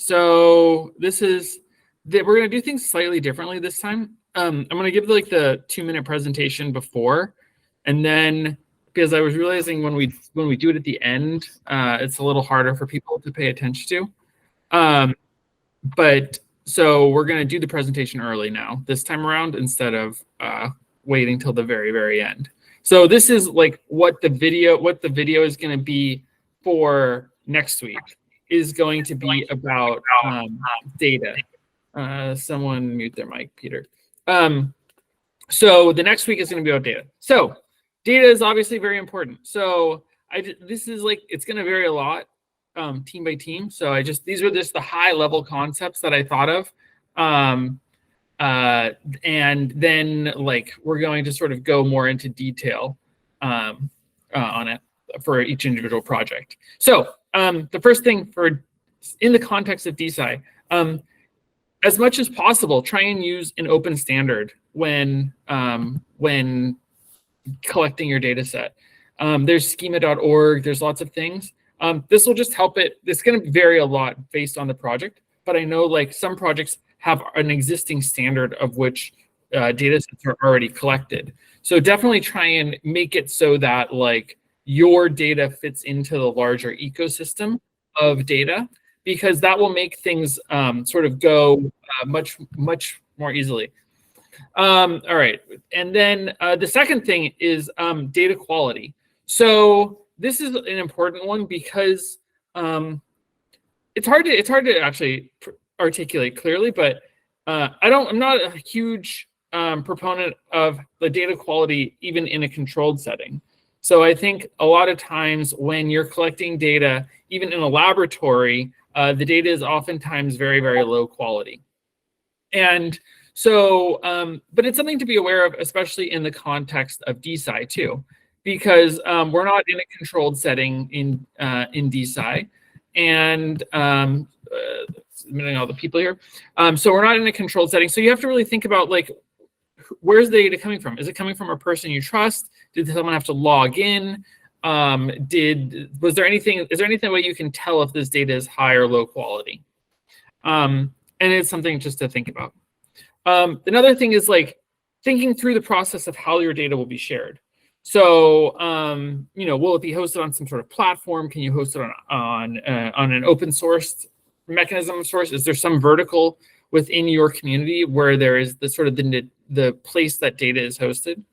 So this is that we're going to do things slightly differently this time. I'm going to give like the 2-minute presentation before, and then because I was realizing when we do it at the end, it's a little harder for people to pay attention to. But so we're going to do the presentation early now this time around instead of waiting till the very end. So this is like what the video is going to be for next week is going to be about data. Someone mute their mic, Peter. So the next week is going to be about data. So data is obviously very important. So this is like, it's going to vary a lot team by team. So these were just the high level concepts that I thought of. And then like, we're going to sort of go more into detail on it for each individual project. So the first thing in the context of DeSci, as much as possible, try and use an open standard when collecting your data set. There's schema.org, there's lots of things. This will just help it. It's going to vary a lot based on the project, but I know like some projects have an existing standard of which data sets are already collected. So definitely try and make it so that like your data fits into the larger ecosystem of data, because that will make things sort of go much more easily. All right, and then the second thing is data quality. So this is an important one because it's hard to actually articulate clearly, but I'm not a huge proponent of the data quality even in a controlled setting. So I think a lot of times when you're collecting data, even in a laboratory, the data is oftentimes very low quality. And so, but it's something to be aware of, especially in the context of DeSci too, because we're not in a controlled setting in DeSci, and admitting all the people here. So we're not in a controlled setting. So you have to really think about like, where's the data coming from? Is it coming from a person you trust? Did someone have to log in? Is there anything way you can tell if this data is high or low quality? And it's something just to think about. Another thing is like thinking through the process of how your data will be shared. So, will it be hosted on some sort of platform? Can you host it on an open source mechanism of source? Is there some vertical within your community where there is the sort of the place that data is hosted?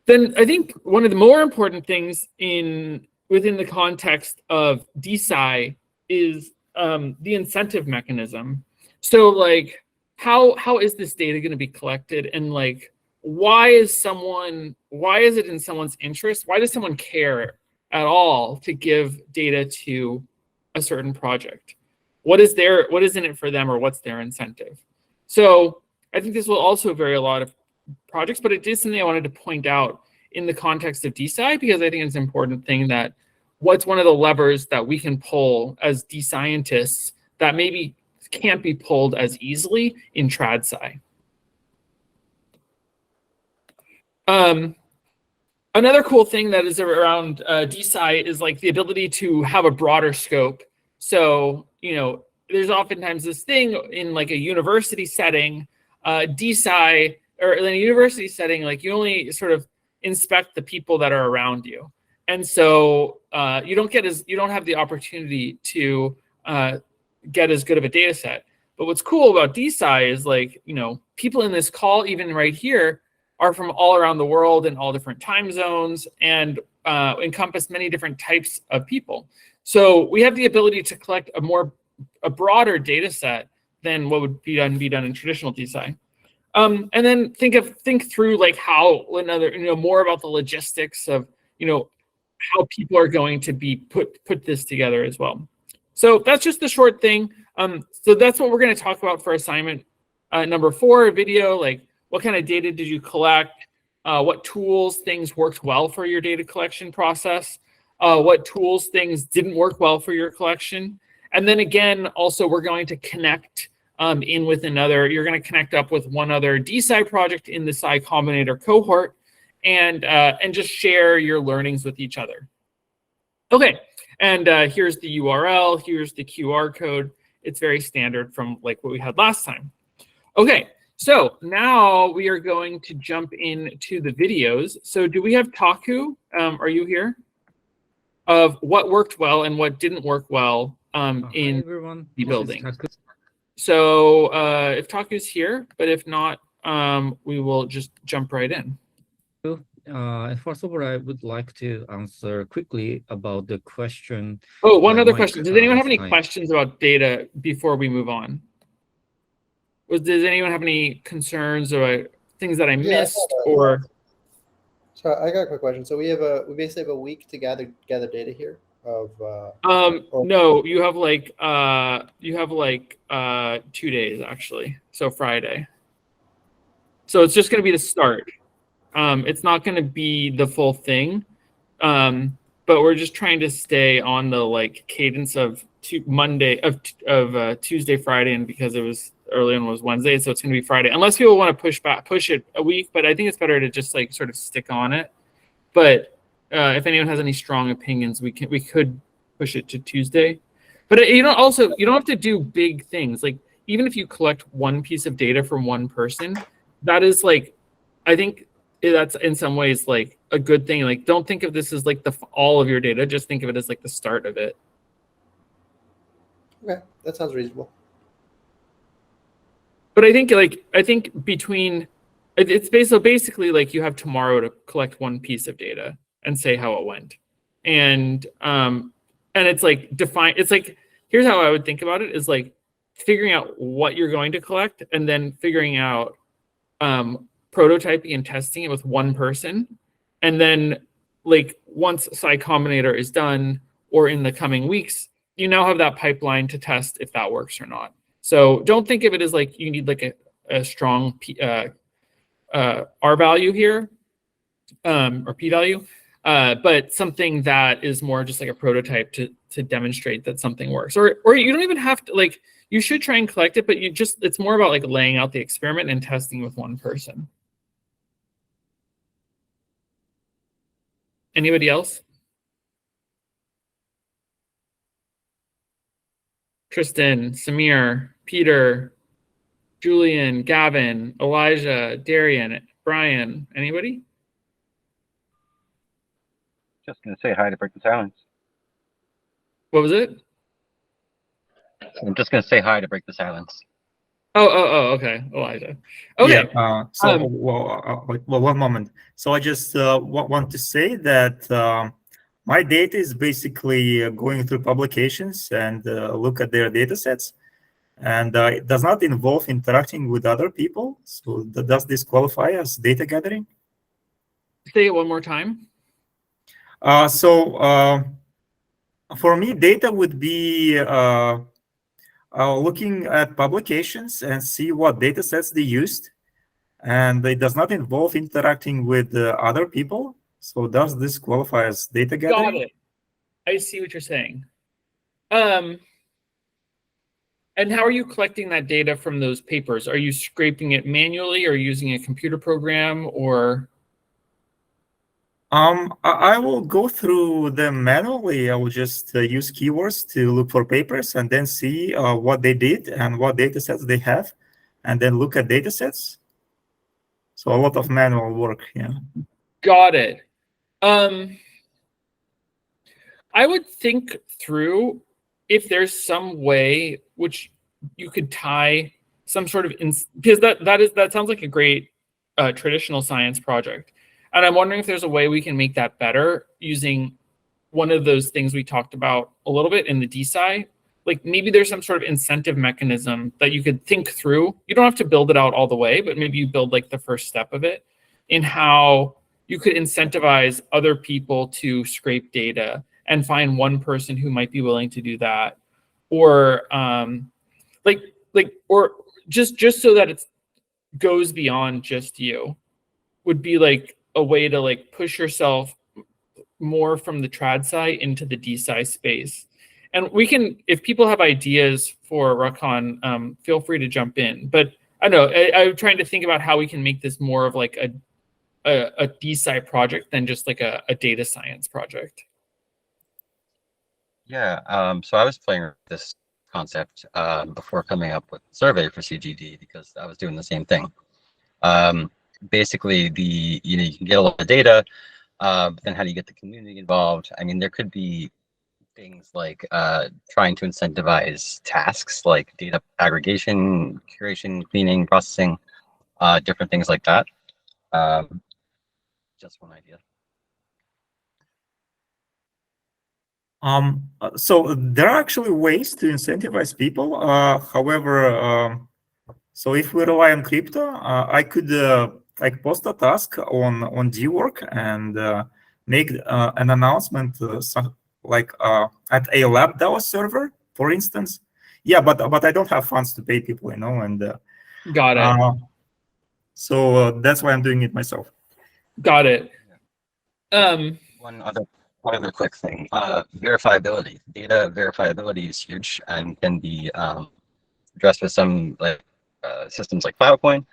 Then I think one of the more important things within the context of DeSci is the incentive mechanism. So like, how is this data going to be collected, and like, why is it in someone's interest? Why does someone care at all to give data to a certain project? What is in it for them, or what's their incentive? So I think this will also vary a lot of projects, but it is something I wanted to point out in the context of DeSci, because I think it's an important thing that what's one of the levers that we can pull as D-scientists that maybe can't be pulled as easily in TradSci. Another cool thing that is around DeSci is like the ability to have a broader scope. So, there's oftentimes this thing in like a university setting, DeSci, or in a university setting, like you only sort of inspect the people that are around you. And so you don't have the opportunity to get as good of a data set. But what's cool about DeSci is like, people in this call, even right here, are from all around the world in all different time zones and encompass many different types of people. So we have the ability to collect a broader data set than what would be done in traditional DeSci. And then think through like how more about the logistics of how people are going to be put this together as well. So that's just the short thing. So that's what we're going to talk about for assignment number 4 video. Like, what kind of data did you collect? What tools, things worked well for your data collection process? What tools, things didn't work well for your collection? And then again, also we're going to connect you're going to connect up with one other DeSci project in the Psi Combinator cohort and just share your learnings with each other. Okay, And here's the URL, here's the QR code. It's very standard from like what we had last time. Okay, so now we are going to jump into the videos. So do we have Taku? Are you here? Of what worked well and what didn't work well in everyone. the building. So if Taku's here, but if not, we will just jump right in. First of all, I would like to answer quickly about the question. Oh, one other question. Does anyone have any questions about data before we move on? Does anyone have any concerns or things that I missed or? So I got a quick question. So we basically have a week to gather data here of. No, you have like 2 days actually. So Friday. So it's just going to be the start. It's not going to be the full thing, but we're just trying to stay on the like cadence of Tuesday, Friday, and because it was early on was Wednesday, so it's going to be Friday. Unless people want to push it a week, but I think it's better to just like sort of stick on it. But if anyone has any strong opinions, we could push it to Tuesday. But you don't have to do big things. Like even if you collect one piece of data from one person, that is like, I think that's in some ways like a good thing. Like don't think of this as like all of your data. Just think of it as like the start of it. Okay, that sounds reasonable. But I think between it's basically like you have tomorrow to collect one piece of data and say how it went, and it's like define. It's like here's how I would think about it: is like figuring out what you're going to collect and then figuring out prototyping and testing it with one person, and then like once Psi Combinator is done or in the coming weeks, you now have that pipeline to test if that works or not. So don't think of it as like you need like a strong R value here or P value, but something that is more just like a prototype to demonstrate that something works. Or you don't even have to like, you should try and collect it, but it's more about like laying out the experiment and testing with one person. Anybody else? Tristan, Samir, Peter, Julian, Gavin, Elijah, Darian, Brian, anybody? Just going to say hi to break the silence. What was it? I'm just going to say hi to break the silence. Oh, okay, Elijah. Okay. Yeah, one moment. So I just want to say that my data is basically going through publications and look at their data sets. And it does not involve interacting with other people. So does this qualify as data gathering? Say it one more time. For me, data would be looking at publications and see what data sets they used. And it does not involve interacting with other people. So does this qualify as data gathering? Got it. I see what you're saying. And how are you collecting that data from those papers? Are you scraping it manually or using a computer program or? I will go through them manually. I will just use keywords to look for papers and then see what they did and what data sets they have, and then look at data sets. So a lot of manual work, yeah. Got it. I would think through if there's some way which you could tie some sort of because that sounds like a great traditional science project, and I'm wondering if there's a way we can make that better using one of those things we talked about a little bit in the DSci. Like maybe there's some sort of incentive mechanism that you could think through. You don't have to build it out all the way, but maybe you build like the first step of it in how you could incentivize other people to scrape data and find one person who might be willing to do that, or or just so that it goes beyond just you, would be like a way to like push yourself more from the trad sci into the DSci space. And we can, if people have ideas for Rakan, feel free to jump in. But I don't know, I'm trying to think about how we can make this more of like a DSci project than just like a data science project. Yeah, so I was playing with this concept before coming up with the survey for CGD because I was doing the same thing. Basically, you can get a lot of data, but then how do you get the community involved? I mean, there could be things like trying to incentivize tasks like data aggregation, curation, cleaning, processing, different things like that. Just one idea. So there are actually ways to incentivize people. However, so if we rely on crypto, I could like post a task on Dwork and make an announcement, like at a lab DAO server, for instance. Yeah, but I don't have funds to pay people, and Got it. so that's why I'm doing it myself. Got it. One other quick thing, verifiability. Data verifiability is huge and can be addressed with some like systems like Filecoin,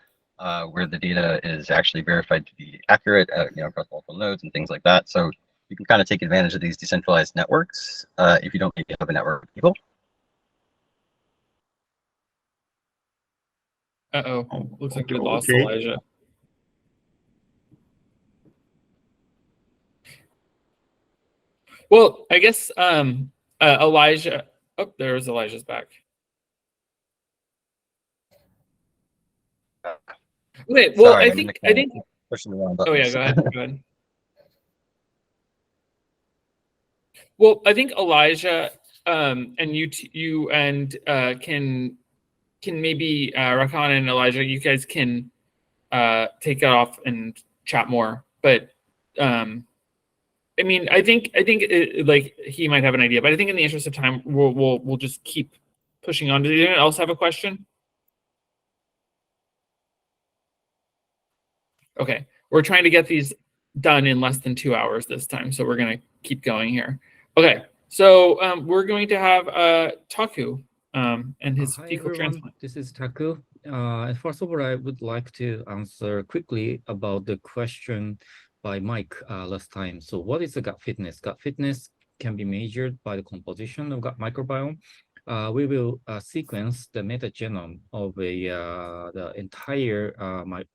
where the data is actually verified to be accurate, across multiple nodes and things like that. So you can kind of take advantage of these decentralized networks if you don't maybe have a network of people. Uh-oh. Looks like we lost Okay. Elijah. Well, I guess Elijah. Oh, there's Elijah's back. Okay, well, Sorry, I I'm in think the camera, pushing the wrong Oh yeah, buttons. go ahead. Go ahead. Well, I think Elijah and you and can maybe Rakan and Elijah, you guys can take it off and chat more. But I mean, I think like he might have an idea, but I think in the interest of time, we'll just keep pushing on. Does anyone else have a question? Okay, we're trying to get these done in less than 2 hours this time, so we're gonna keep going here. Okay, so we're going to have Taku and his Hi fecal everyone, transplant. this is Taku. First of all, I would like to answer quickly about the question by Mike last time. So what is the gut fitness? Gut fitness can be measured by the composition of gut microbiome. We will sequence the metagenome of the entire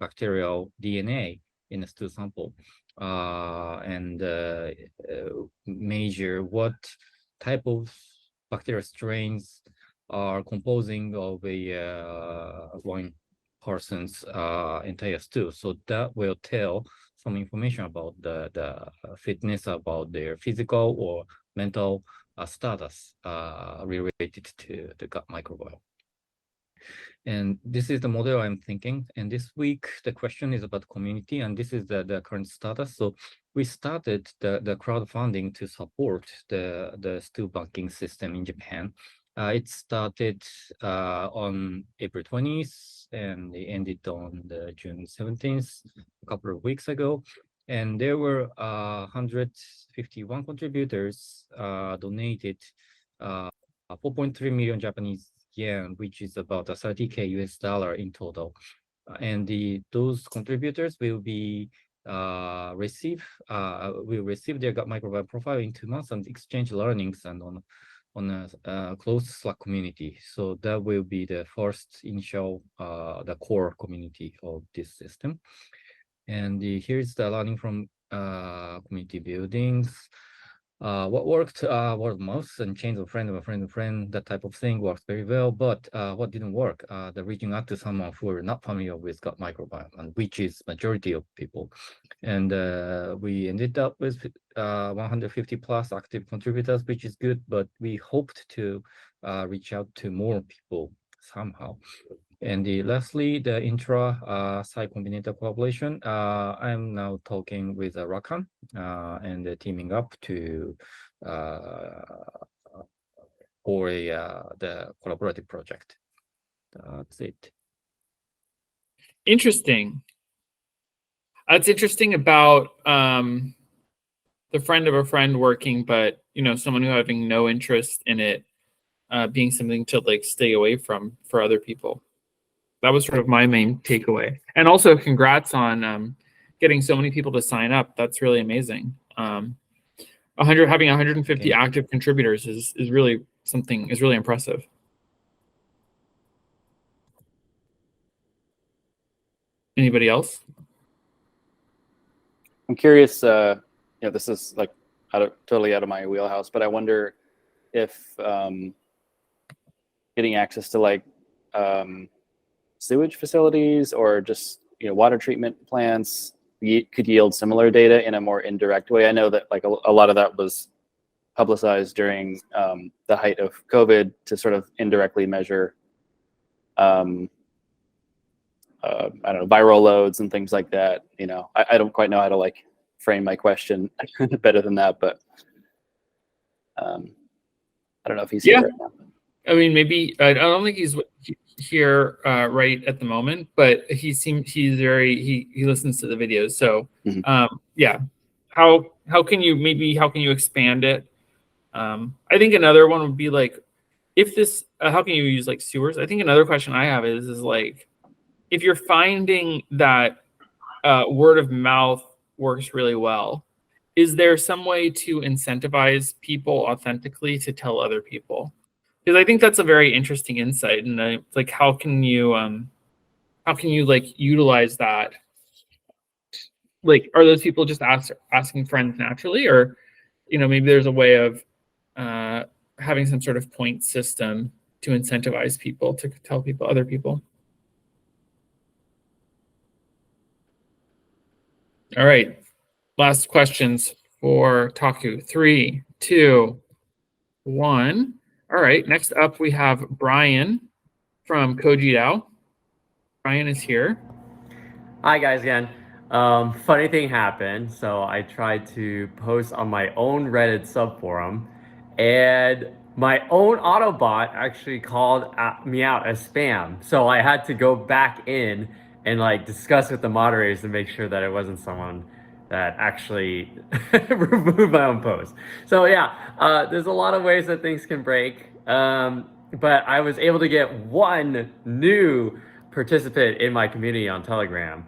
bacterial DNA in a stool sample and measure what type of bacterial strains are composing of one person's entire stool. So that will tell some information about the fitness, about their physical or mental status related to the gut microbiome. And this is the model I'm thinking. And this week, the question is about community, and this is the current status. So we started the crowdfunding to support the stool banking system in Japan. It started on April 20th, and it ended on June 17th, a couple of weeks ago. And there were 151 contributors donated 4.3 million Japanese yen, which is about a 30K US dollar in total. And those contributors will be receive their gut microbiome profile in 2 months and exchange learnings and on a closed Slack community. So that will be the first initial the core community of this system. And here's the learning from community buildings. What worked word of mouth and chains of friend of a friend of a friend, that type of thing works very well. But what didn't work, the reaching out to someone who are not familiar with gut microbiome, and which is majority of people. And we ended up with 150 plus active contributors, which is good, but we hoped to reach out to more people somehow. And lastly, the Psi Combinator collaboration. I'm now talking with Rakan and teaming up to for the collaborative project. That's it. Interesting. That's interesting about the friend of a friend working, but someone who having no interest in it being something to like stay away from for other people. That was sort of my main takeaway. And also congrats on getting so many people to sign up. That's really amazing. having 150 active contributors is really impressive. Anybody else? I'm curious, this is like totally out of my wheelhouse, but I wonder if getting access to like sewage facilities or just water treatment plants could yield similar data in a more indirect way. I know that like a lot of that was publicized during the height of COVID to sort of indirectly measure I don't know, viral loads and things like that. I don't quite know how to like frame my question better than that, but I don't know if he's here right now. I mean, maybe I don't think he's here right at the moment, but he listens to the videos. So yeah, how can you expand it? I think another one would be like, how can you use like sewers? I think another question I have is like, if you're finding that word of mouth works really well, is there some way to incentivize people authentically to tell other people? Because I think that's a very interesting insight, and like, how can you like utilize that? Like, are those people just asking friends naturally, or maybe there's a way of having some sort of point system to incentivize people to tell other people? All right, last questions for Taku. 3, 2, 1. All right, next up we have Brian from Koji DAO. Brian is here. Hi guys again. Funny thing happened. So I tried to post on my own Reddit subforum, and my own Autobot actually called me out as spam. So I had to go back in and like discuss with the moderators to make sure that it wasn't someone that actually removed my own post. So yeah, there's a lot of ways that things can break. But I was able to get one new participant in my community on Telegram,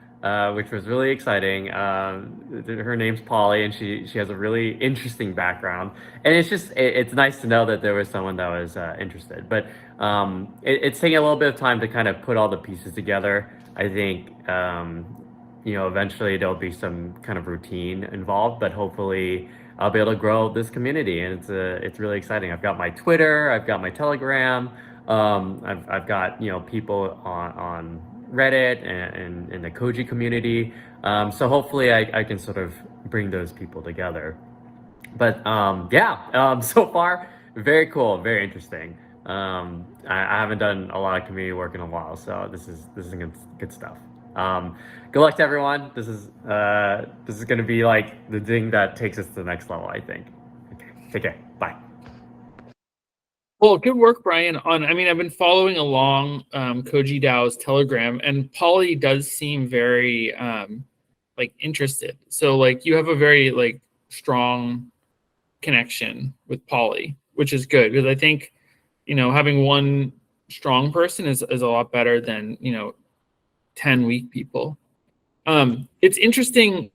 which was really exciting. Her name's Polly, and she has a really interesting background. And it's nice to know that there was someone that was interested. But it's taking a little bit of time to kind of put all the pieces together. I think eventually there'll be some kind of routine involved, but hopefully I'll be able to grow this community, and it's really exciting. I've got my Twitter, I've got my Telegram, I've got people on Reddit and in the Koji community. So hopefully I can sort of bring those people together. But so far very cool, very interesting. I haven't done a lot of community work in a while, so this is good stuff. Good luck to everyone. This is going to be like the thing that takes us to the next level, I think. Okay, take care. Bye. Well, good work, Brian. I've been following along Koji DAO's Telegram, and Polly does seem very interested. So like you have a very strong connection with Polly, which is good, because I think having one strong person is a lot better than 10 weak people. It's interesting.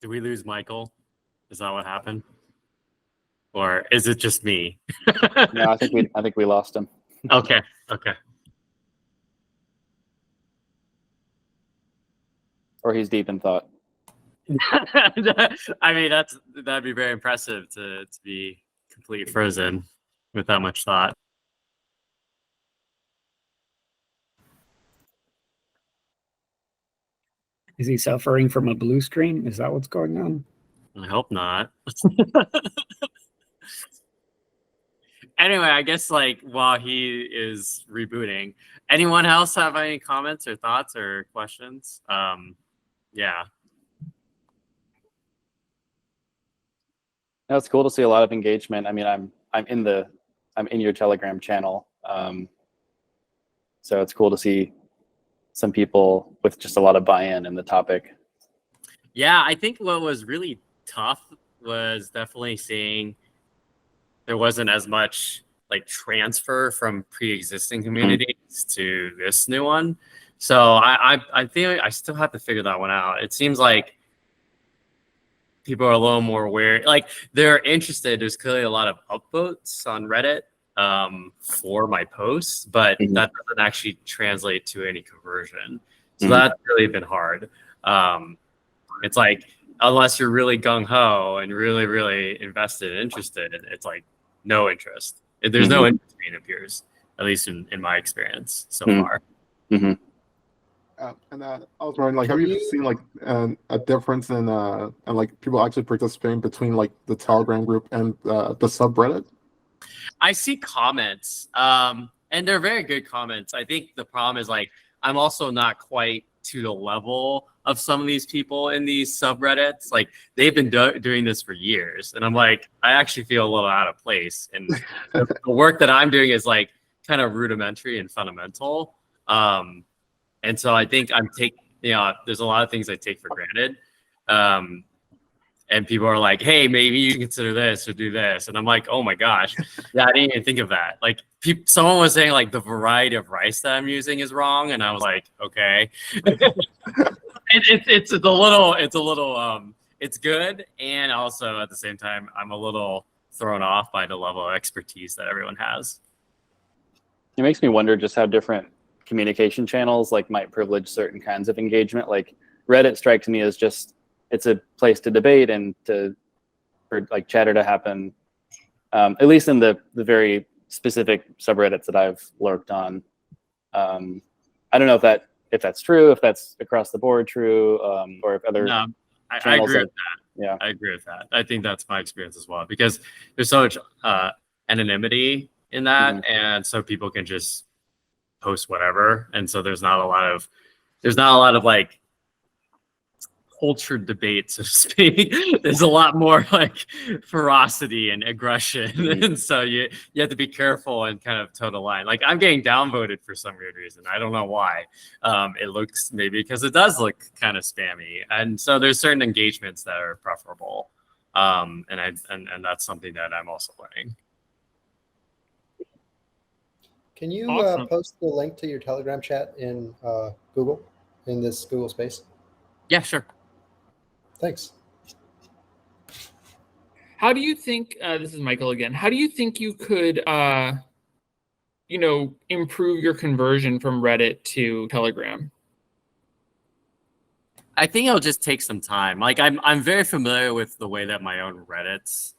Did we lose Michael? Is that what happened? Or is it just me? No, I think we lost him. Okay. Or he's deep in thought. That'd be very impressive to be completely frozen with that much thought. Is he suffering from a blue screen? Is that what's going on? I hope not. Anyway, I guess while he is rebooting, anyone else have any comments or thoughts or questions? Yeah. No, it's cool to see a lot of engagement. I'm in your Telegram channel, so it's cool to see some people with just a lot of buy-in in the topic. Yeah, I think what was really tough was definitely seeing there wasn't as much transfer from pre-existing communities to this new one. So I think I still have to figure that one out. It seems like people are a little more aware, like they're interested. There's clearly a lot of upvotes on Reddit for my posts, but Mhm. that doesn't actually translate to any conversion. So Mhm. that's really been hard. It's like, unless you're really gung-ho and really, really invested and interested, it's like no interest. There's no interest being appears, at least in my experience so Mhm. far. Mhm. And I was wondering, like, Can have you you- seen like a difference in and like people actually participating between like the Telegram group and the subreddit? I see comments, and they're very good comments. I think the problem is like I'm also not quite to the level of some of these people in these subreddits. Like they've been doing this for years, and I'm like, I actually feel a little out of place. And the work that I'm doing is like kind of rudimentary and fundamental. And so I think there's a lot of things I take for granted. And people are like, hey, maybe you can consider this or do this. And I'm like, oh my gosh, yeah, I didn't even think of that. Like someone was saying like the variety of rice that I'm using is wrong. And I was like, okay. It's a little, it's good. And also at the same time, I'm a little thrown off by the level of expertise that everyone has. It makes me wonder just how different communication channels like might privilege certain kinds of engagement. Like Reddit strikes me as just, it's a place to debate and for like chatter to happen, at least in the very specific subreddits that I've lurked on. I don't know if that's true, if that's across the board true, or if other No, I channels agree that- with that. yeah. I agree with that. I think that's my experience as well, because there's so much anonymity in that, and so people can just post whatever, and so there's not a lot of like cultured debate, so to speak. There's a lot more like ferocity and aggression, and so you have to be careful and kind of toe the line. Like I'm getting downvoted for some weird reason. I don't know why. It looks maybe because it does look kind of spammy, and so there's certain engagements that are preferable, and that's something that I'm also learning. Can you Awesome. post the link to your Telegram chat in Google, in this Google Space? Yeah, sure. Thanks. How do you think, this is Michael again, how do you think you could, improve your conversion from Reddit to Telegram? I think it'll just take some time. Like I'm very familiar with the way that my own Reddits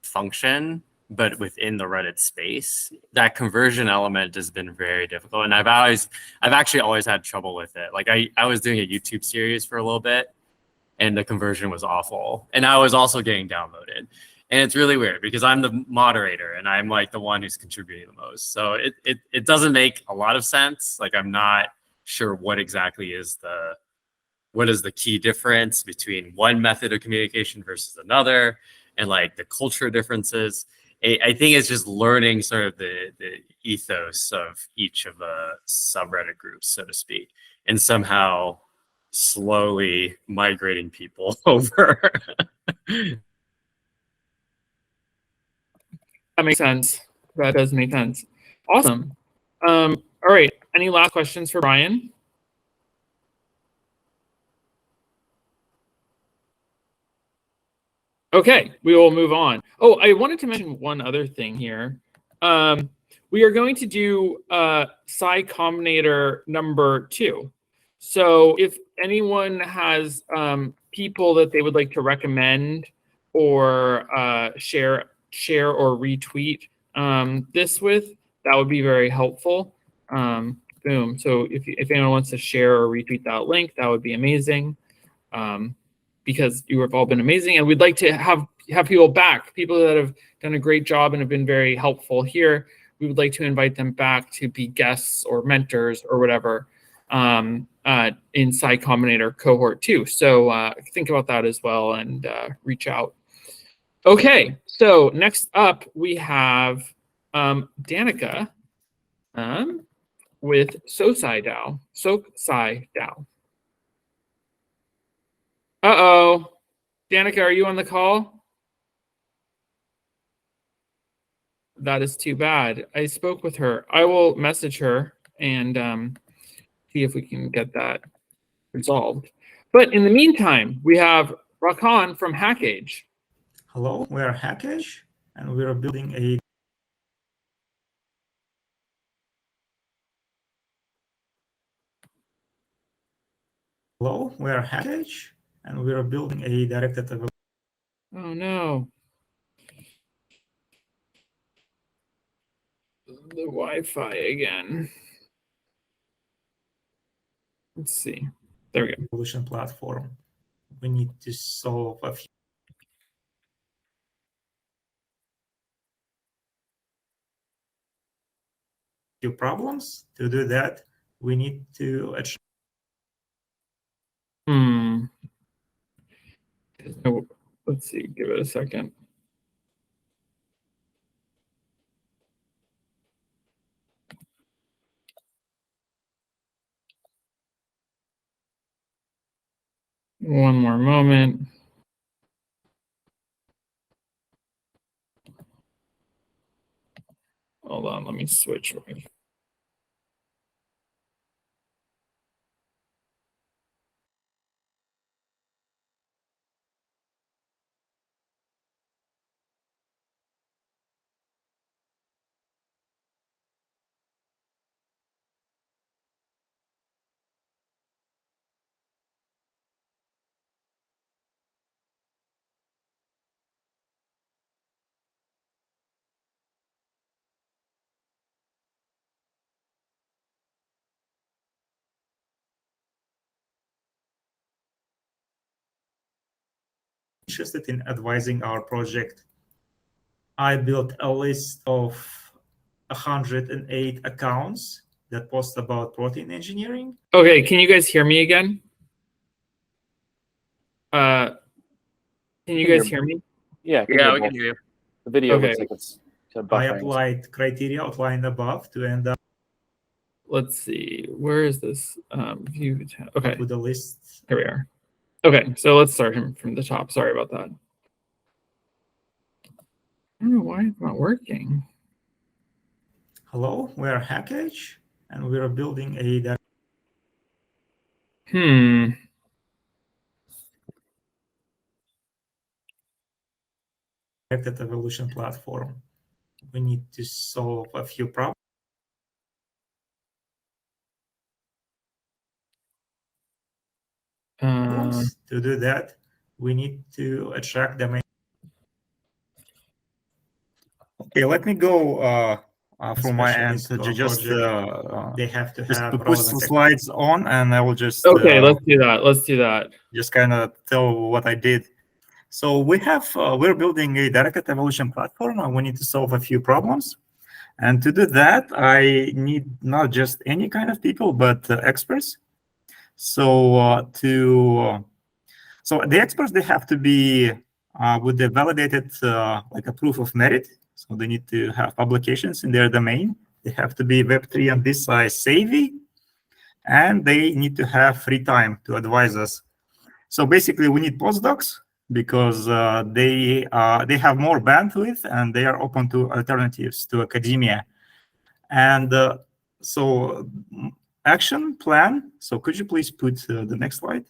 function, but within the Reddit space, that conversion element has been very difficult. And I've actually always had trouble with it. Like I was doing a YouTube series for a little bit, and the conversion was awful. And I was also getting downloaded. And it's really weird because I'm the moderator and I'm like the one who's contributing the most. So it doesn't make a lot of sense. Like I'm not sure what exactly is the key difference between one method of communication versus another, and like the culture differences. I think it's just learning sort of the ethos of each of the subreddit groups, so to speak, and somehow slowly migrating people over. That makes sense. That does make sense. Awesome. All right. Any last questions for Brian? Okay, we will move on. Oh, I wanted to mention one other thing here. We are going to do Psi Combinator number 2. So if anyone has people that they would like to recommend or share or retweet this with, that would be very helpful. Boom. So if anyone wants to share or retweet that link, that would be amazing. Because you have all been amazing, and we'd like to have people back, people that have done a great job and have been very helpful here. We would like to invite them back to be guests or mentors or whatever in Psi Combinator cohort 2. So think about that as well and reach out. Okay, so next up we have Danica with Sosai DAO. Sosai DAO. Uh-oh. Danica, are you on the call? That is too bad. I spoke with her. I will message her and see if we can get that resolved. But in the meantime, we have Rakan from HackAge. Hello, we are HackAge, and we are building a directed evaluation. Oh no. The Wi-Fi again. Let's see. There we go. Platform. We need to solve a few problems. To do that, we need to Oh, let's see. Give it a second. One more moment. Hold on, let me switch. interested in advising our project. I built a list of 108 accounts that post about protein engineering. Okay, can you guys hear me again? Can you guys hear me? Yeah, Yeah, we can hear you. The video Okay. looks like it's kind of I buffering. applied criteria outlined above to end up Let's see. Where is this? View. Okay, with a list. here we are. Okay, so let's start him from the top. Sorry about that. I don't know why it's not working. Hello, we are HackAge, and we are building a directed evolution platform. We need to solve a few problems. To do that, we need to attract them. Okay, let me go from my end to just they have to just have push the slides on, and I will just Okay, let's do that. Let's do that. Just kind of tell what I did. So we're building a directed evolution platform, and we need to solve a few problems. And to do that, I need not just any kind of people, but experts. So so the experts, they have to be with the validated like a proof of merit. So they need to have publications in their domain. They have to be Web3 and this savvy, and they need to have free time to advise us. So basically, we need postdocs because they have more bandwidth and they are open to alternatives to academia. And so action plan. So could you please put the next slide?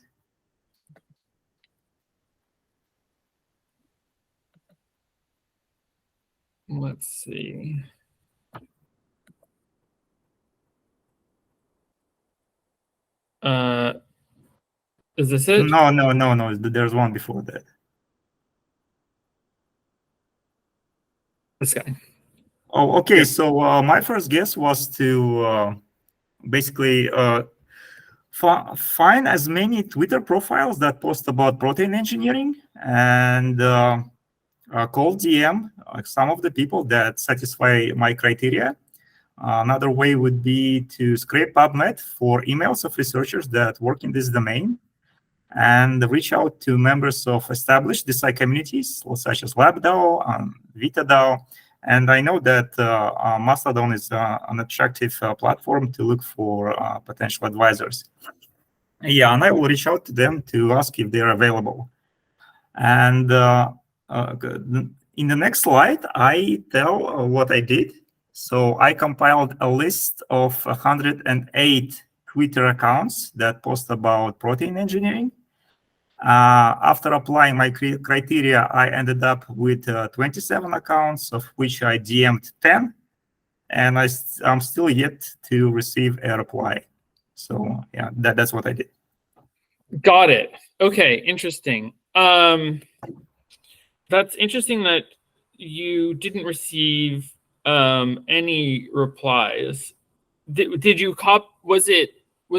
Let's see. Is this it? No. There's one before that. This guy. Oh, okay. Yeah. So my first guess was to basically find as many Twitter profiles that post about protein engineering and call DM some of the people that satisfy my criteria. Another way would be to scrape PubMed for emails of researchers that work in this domain and reach out to members of established Psi communities, such as LabDAO and VitaDAO. And I know that Mastodon is an attractive platform to look for potential advisors. Yeah, and I will reach out to them to ask if they're available. And in the next slide, I tell what I did. So I compiled a list of 108 Twitter accounts that post about protein engineering. After applying my criteria, I ended up with 27 accounts, of which I DM'd 10, and I'm still yet to receive a reply. So yeah, that's what I did. Got it. Okay, interesting. That's interesting that you didn't receive any replies. Did you was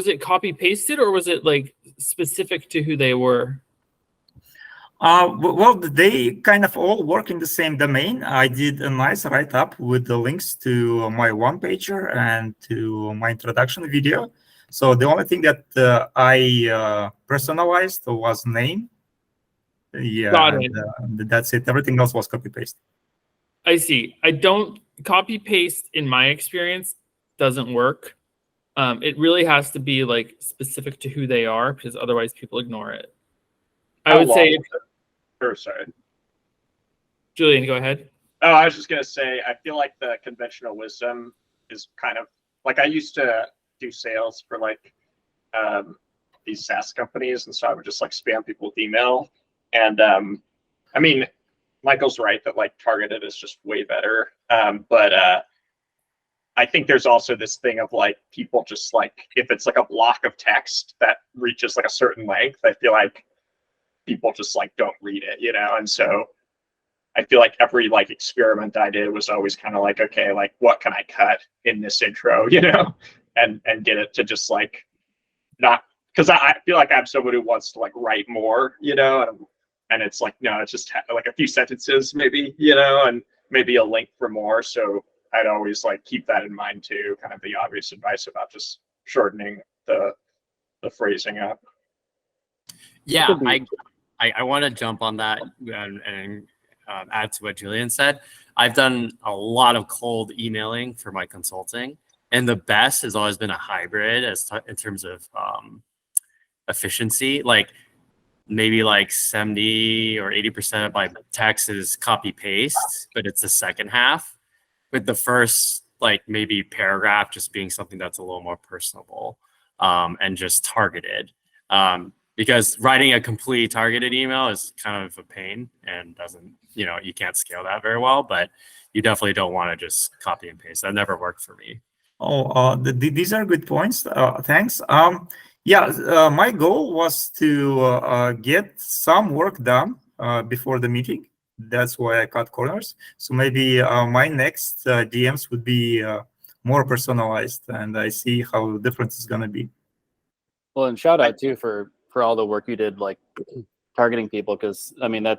it copy pasted, or was it like specific to who they were? Well, they kind of all work in the same domain. I did a nice write-up with the links to my one-pager and to my introduction video. So the only thing that I personalized was name. Yeah, Got it. and that's it. Everything else was copy-paste. I see. I don't copy paste in my experience doesn't work. It really has to be like specific to who they are, because otherwise people ignore it. I would say. Sorry. Julian, go ahead. Oh, I was just gonna say, I feel like the conventional wisdom is kind of like, I used to do sales for like these SaaS companies, and so I would just like spam people with email. And I mean, Michael's right that like targeted is just way better. But I think there's also this thing of like people just like, if it's like a block of text that reaches like a certain length, I feel like people just like don't read it, you know? And so I feel like every like experiment I did was always kind of like, okay, like what can I cut in this intro, you know, and get it to just like not, because I feel like I'm someone who wants to like write more, you know, and it's like, no, it's just like a few sentences maybe, you know, and maybe a link for more. So I'd always like keep that in mind too, kind of the obvious advice about just shortening the phrasing up. Yeah, I want to jump on that and add to what Julian said. I've done a lot of cold emailing for my consulting, and the best has always been a hybrid in terms of efficiency. Like maybe like 70 or 80% of my text is copy paste, but it's the second half, with the first like maybe paragraph just being something that's a little more personable and just targeted. Because writing a complete targeted email is kind of a pain and doesn't, you know, you can't scale that very well, but you definitely don't want to just copy and paste. That never worked for me. These are good points. Thanks. My goal was to get some work done before the meeting. That's why I cut corners. So maybe my next DMs would be more personalized, and I see how different it's gonna be. Well, and shout out too for all the work you did, like targeting people, because I mean I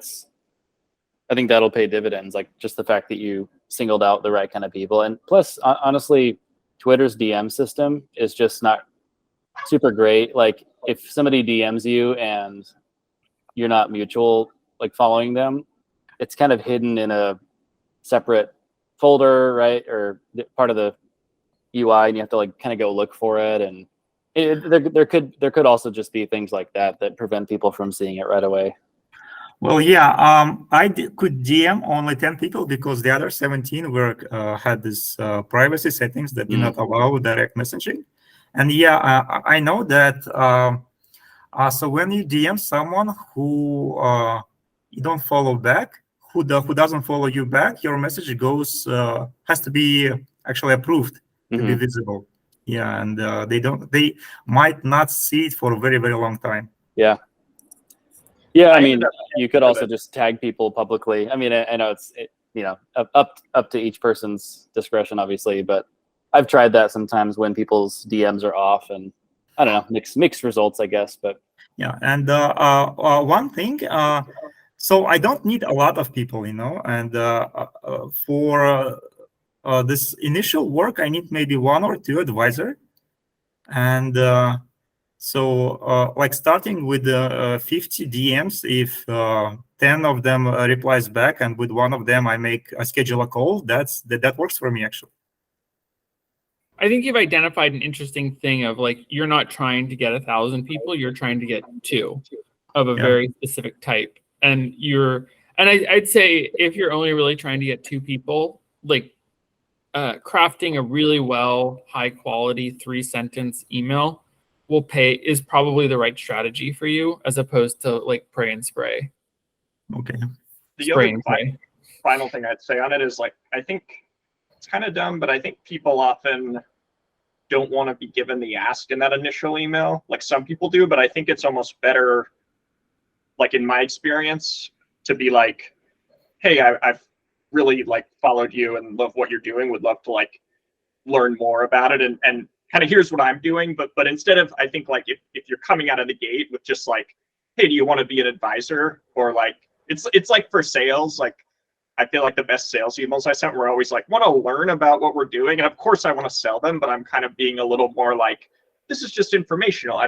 think that'll pay dividends. Like just the fact that you singled out the right kind of people, and plus, honestly, Twitter's DM system is just not super great. Like if somebody DMs you and you're not mutual, like following them, it's kind of hidden in a separate folder, right, or part of the UI, and you have to like kind of go look for it. And there could also just be things like that prevent people from seeing it right away. Well, yeah, I could DM only 10 people because the other 17 had this privacy settings that do not allow direct messaging. And yeah, I know that. So when you DM someone who you don't follow back, who doesn't follow you back, your message has to be actually approved to be visible. Yeah, and they might not see it for a very, very long time. Yeah. Yeah, I mean, you could also just tag people publicly. I mean, I know it's up to each person's discretion, obviously, but I've tried that sometimes when people's DMs are off, and I don't know, mixed results, I guess. But yeah, and one thing, so I don't need a lot of people, you know, and for this initial work, I need maybe 1 or 2 advisors, and so like starting with 50 DMs, if 10 of them replies back, and with one of them I schedule a call, that works for me actually. I think you've identified an interesting thing of like, you're not trying to get 1,000 people, you're trying to get 2 of a very specific type. And I'd say if you're only really trying to get 2 people, like crafting a really high quality 3-sentence email is probably the right strategy for you, as opposed to like pray and spray. Okay. The Spray other and pray. final thing I'd say on it is like, I think it's kind of dumb, but I think people often don't want to be given the ask in that initial email. Like some people do, but I think it's almost better, like in my experience, to be like, hey, I've really like followed you and love what you're doing. Would love to like learn more about it and kind of here's what I'm doing. But instead of, I think like if you're coming out of the gate with just like, hey, do you want to be an advisor? Or like, it's like for sales, like I feel like the best sales emails I sent were always like, want to learn about what we're doing. And of course I want to sell them, but I'm kind of being a little more like, this is just informational. I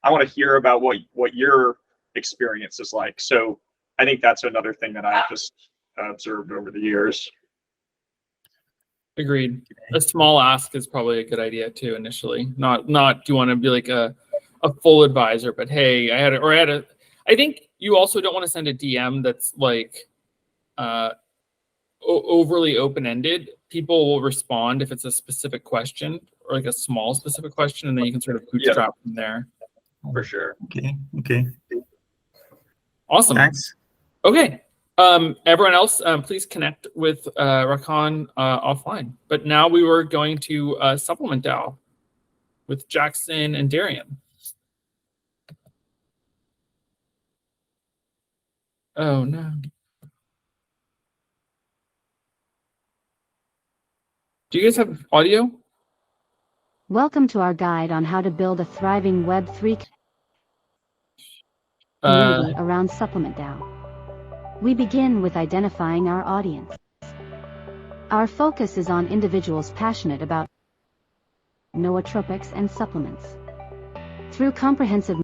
want to hear about what your experience is like. So I think that's another thing that I've just observed over the years. Agreed. A small ask is probably a good idea too initially. Not do you want to be like a full advisor, but hey, I think you also don't want to send a DM that's like overly open-ended. People will respond if it's a specific question or like a small specific question, and then you can sort of bootstrap from there. For sure. Okay. Awesome. Thanks. Okay. Everyone else, please connect with Rakan offline. But now we were going to supplement DAO with Jackson and Darian. Oh no. Do you guys have audio? Welcome to our guide on how to build a thriving Web3 community around Supplement DAO. We begin with identifying our audience. Our focus is on individuals passionate about nootropics and supplements. Through comprehensive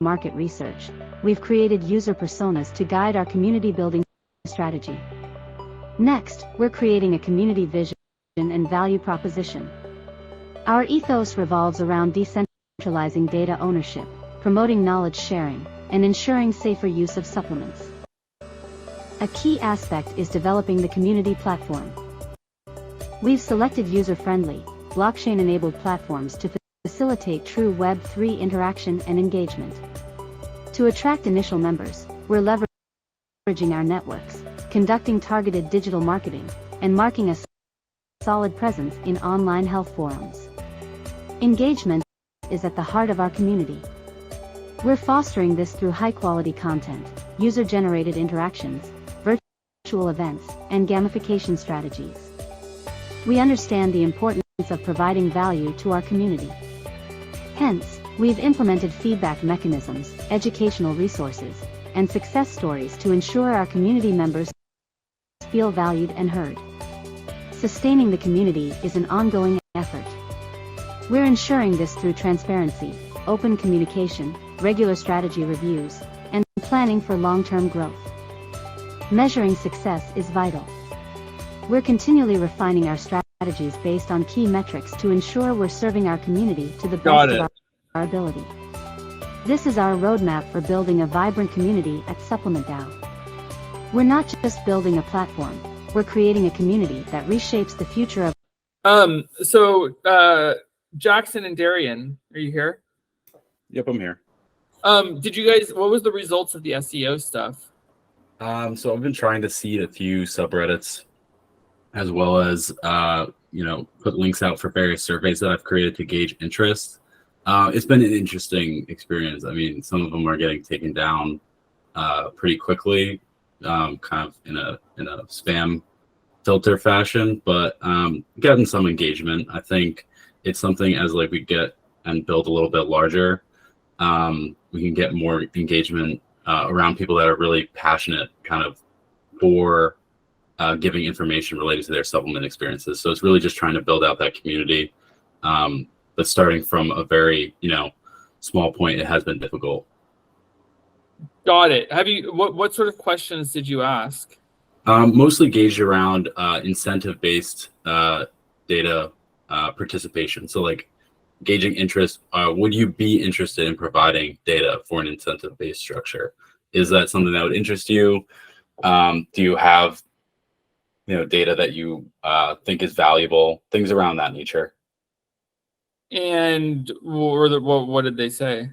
market research, we've created user personas to guide our community building strategy. Next, we're creating a community vision and value proposition. Our ethos revolves around decentralizing data ownership, promoting knowledge sharing, and ensuring safer use of supplements. A key aspect is developing the community platform. We've selected user-friendly, blockchain-enabled platforms to facilitate true Web3 interaction and engagement. To attract initial members, we're leveraging our networks, conducting targeted digital marketing, and marking a solid presence in online health forums. Engagement is at the heart of our community. We're fostering this through high-quality content, user-generated interactions, virtual events, and gamification strategies. We understand the importance of providing value to our community. Hence, we've implemented feedback mechanisms, educational resources, and success stories to ensure our community members feel valued and heard. Sustaining the community is an ongoing effort. We're ensuring this through transparency, open communication, regular strategy reviews, and planning for long-term growth. Measuring success is vital. We're continually refining our strategies based on key metrics to ensure we're serving our community to the best of our ability. This is our roadmap for building a vibrant community at Supplement DAO. We're not just building a platform, we're creating a community that reshapes the future of... So Jackson and Darian, are you here? Yep, I'm here. Did you guys, what was the results of the SEO stuff? So I've been trying to seed a few subreddits as well as, put links out for various surveys that I've created to gauge interest. It's been an interesting experience. I mean, some of them are getting taken down pretty quickly, kind of in a spam filter fashion, but getting some engagement. I think it's something as like we get and build a little bit larger, we can get more engagement around people that are really passionate kind of for giving information related to their supplement experiences. So it's really just trying to build out that community. But starting from a very, small point, it has been difficult. Got it. What sort of questions did you ask? Mostly gauged around incentive-based data participation. So like gauging interest, would you be interested in providing data for an incentive-based structure? Is that something that would interest you? Do you have, data that you think is valuable? Things around that nature. And what did they say?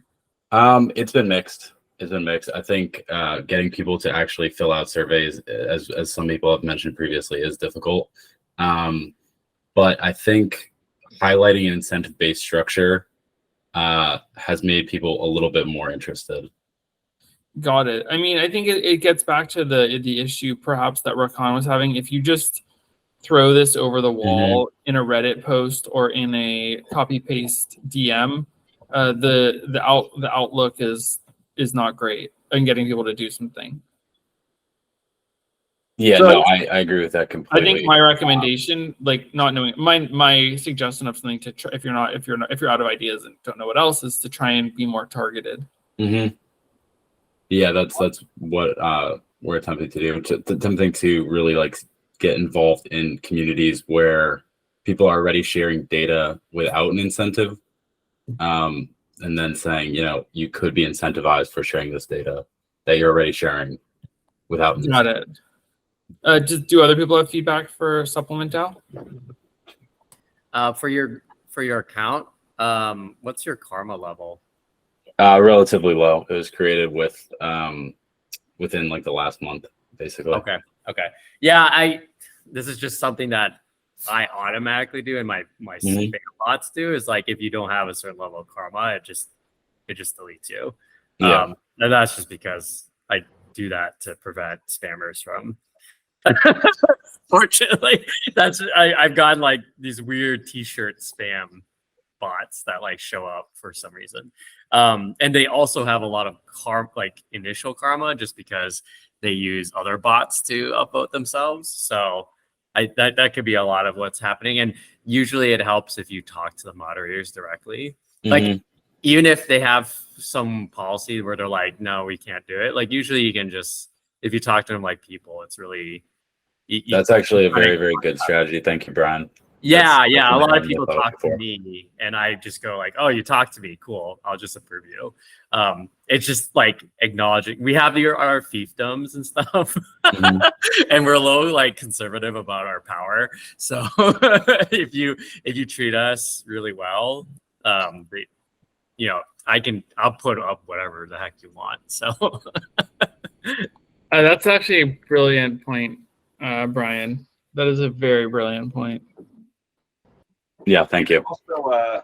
It's been mixed. It's been mixed. I think getting people to actually fill out surveys, as some people have mentioned previously, is difficult. But I think highlighting an incentive-based structure has made people a little bit more interested. Got it. I mean, I think it gets back to the issue perhaps that Rakan was having. If you just throw this over the wall in a Reddit post or in a copy paste DM, the outlook is not great in getting people to do something. Yeah, So no, I agree with that I completely. think my recommendation, like not knowing my suggestion of something to try, if you're out of ideas and don't know what else, is to try and be more targeted. Yeah, that's what we're attempting to do. Attempting to really like get involved in communities where people are already sharing data without an incentive, and then saying, you could be incentivized for sharing this data that you're already sharing without an Got incentive. it. Do other people have feedback for Supplement DAO? For your account, what's your karma level? Relatively low. It was created within like the last month, basically. Okay. Yeah, this is just something that I automatically do, and my spam bots do, is like if you don't have a certain level of karma, it just deletes you. Yeah. And that's just because I do that to prevent spammers from. Fortunately, I've gotten like these weird T-shirt spam bots that like show up for some reason, and they also have a lot of initial karma just because they use other bots to upvote themselves. So that could be a lot of what's happening, and usually it helps if you talk to the moderators directly. Like even if they have some policy where they're like, no, we can't do it, like usually you can just, if you talk to them like people, it's really that's actually a very, very good strategy. Thank you, Brian. Yeah, a lot of people talk to me and I just go like, oh, you talk to me, cool, I'll just approve you. It's just like acknowledging we have our fiefdoms and stuff, and we're a little like conservative about our power. So if you treat us really well, I'll put up whatever the heck you want. So that's actually a brilliant point, Brian. That is a very brilliant point. Yeah, thank you. Also,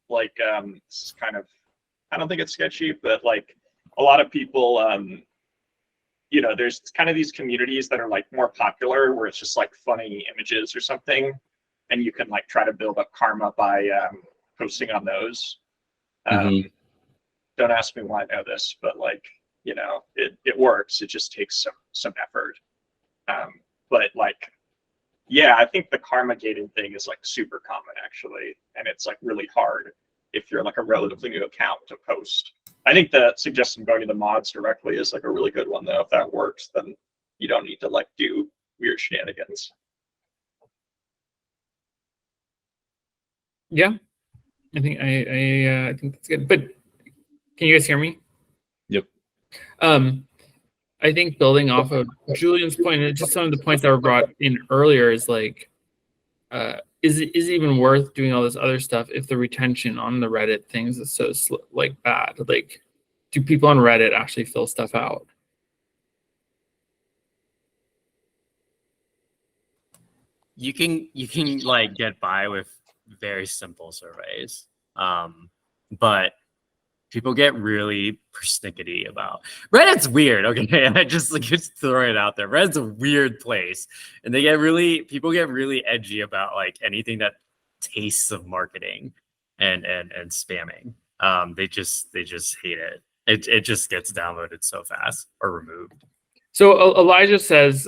this is kind of, I don't think it's sketchy, but like a lot of people, there's kind of these communities that are like more popular where it's just like funny images or something, and you can like try to build up karma by posting on those. Don't ask me why I know this, but like, it works. It just takes some effort. But like, yeah, I think the karma gating thing is like super common actually, and it's like really hard if you're like a relatively new account to post. I think the suggestion going to the mods directly is like a really good one though. If that works, then you don't need to like do weird shenanigans. Yeah, I think I think that's good. But can you guys hear me? Yep. I think building off of Julian's point, and just some of the points that were brought in earlier, is like, is it even worth doing all this other stuff if the retention on the Reddit things is so bad? Like, do people on Reddit actually fill stuff out? you can like get by with very simple surveys, but people get really persnickety about Reddit's weird. Okay, I just throw it out there. Reddit's a weird place, and people get really edgy about like anything that tastes of marketing and spamming. They just hate it. It just gets downloaded so fast or removed. So Elijah says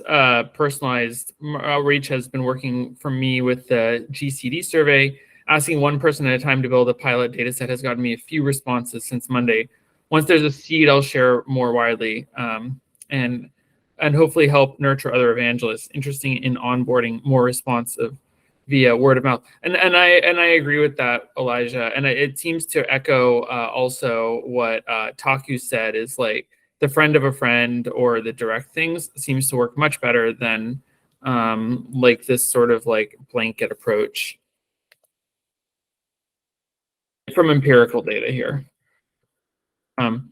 personalized outreach has been working for me with the GCD survey. Asking one person at a time to build a pilot data set has gotten me a few responses since Monday. Once there's a seed, I'll share more widely and hopefully help nurture other evangelists interested in onboarding more responsive via word of mouth. And I agree with that, Elijah. And it seems to echo also what Taku said, is like the friend of a friend or the direct things seems to work much better than like this sort of like blanket approach. from empirical data here.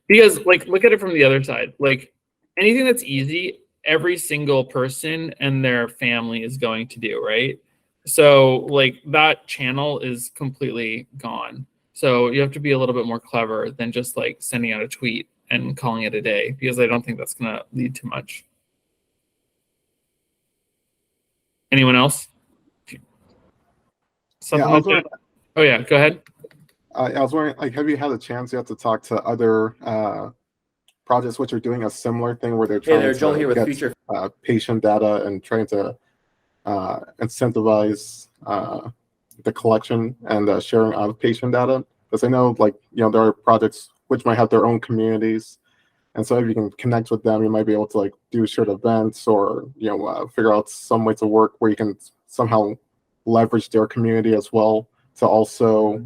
Because like, look at it from the other side. Like anything that's easy, every single person and their family is going to do, right? So like that channel is completely gone. So you have to be a little bit more clever than just like sending out a tweet and calling it a day, because I don't think that's going to lead to much. Anyone else? Yeah, Oh yeah, go ahead. I was wondering, like, have you had a chance yet to talk to other projects which are doing a similar thing where they're trying Joel to here with get Future. patient data and trying to incentivize the collection and sharing of patient data? Because I know, like, there are projects which might have their own communities, and so if you can connect with them, you might be able to like do shared events or figure out some way to work where you can somehow leverage their community as well to also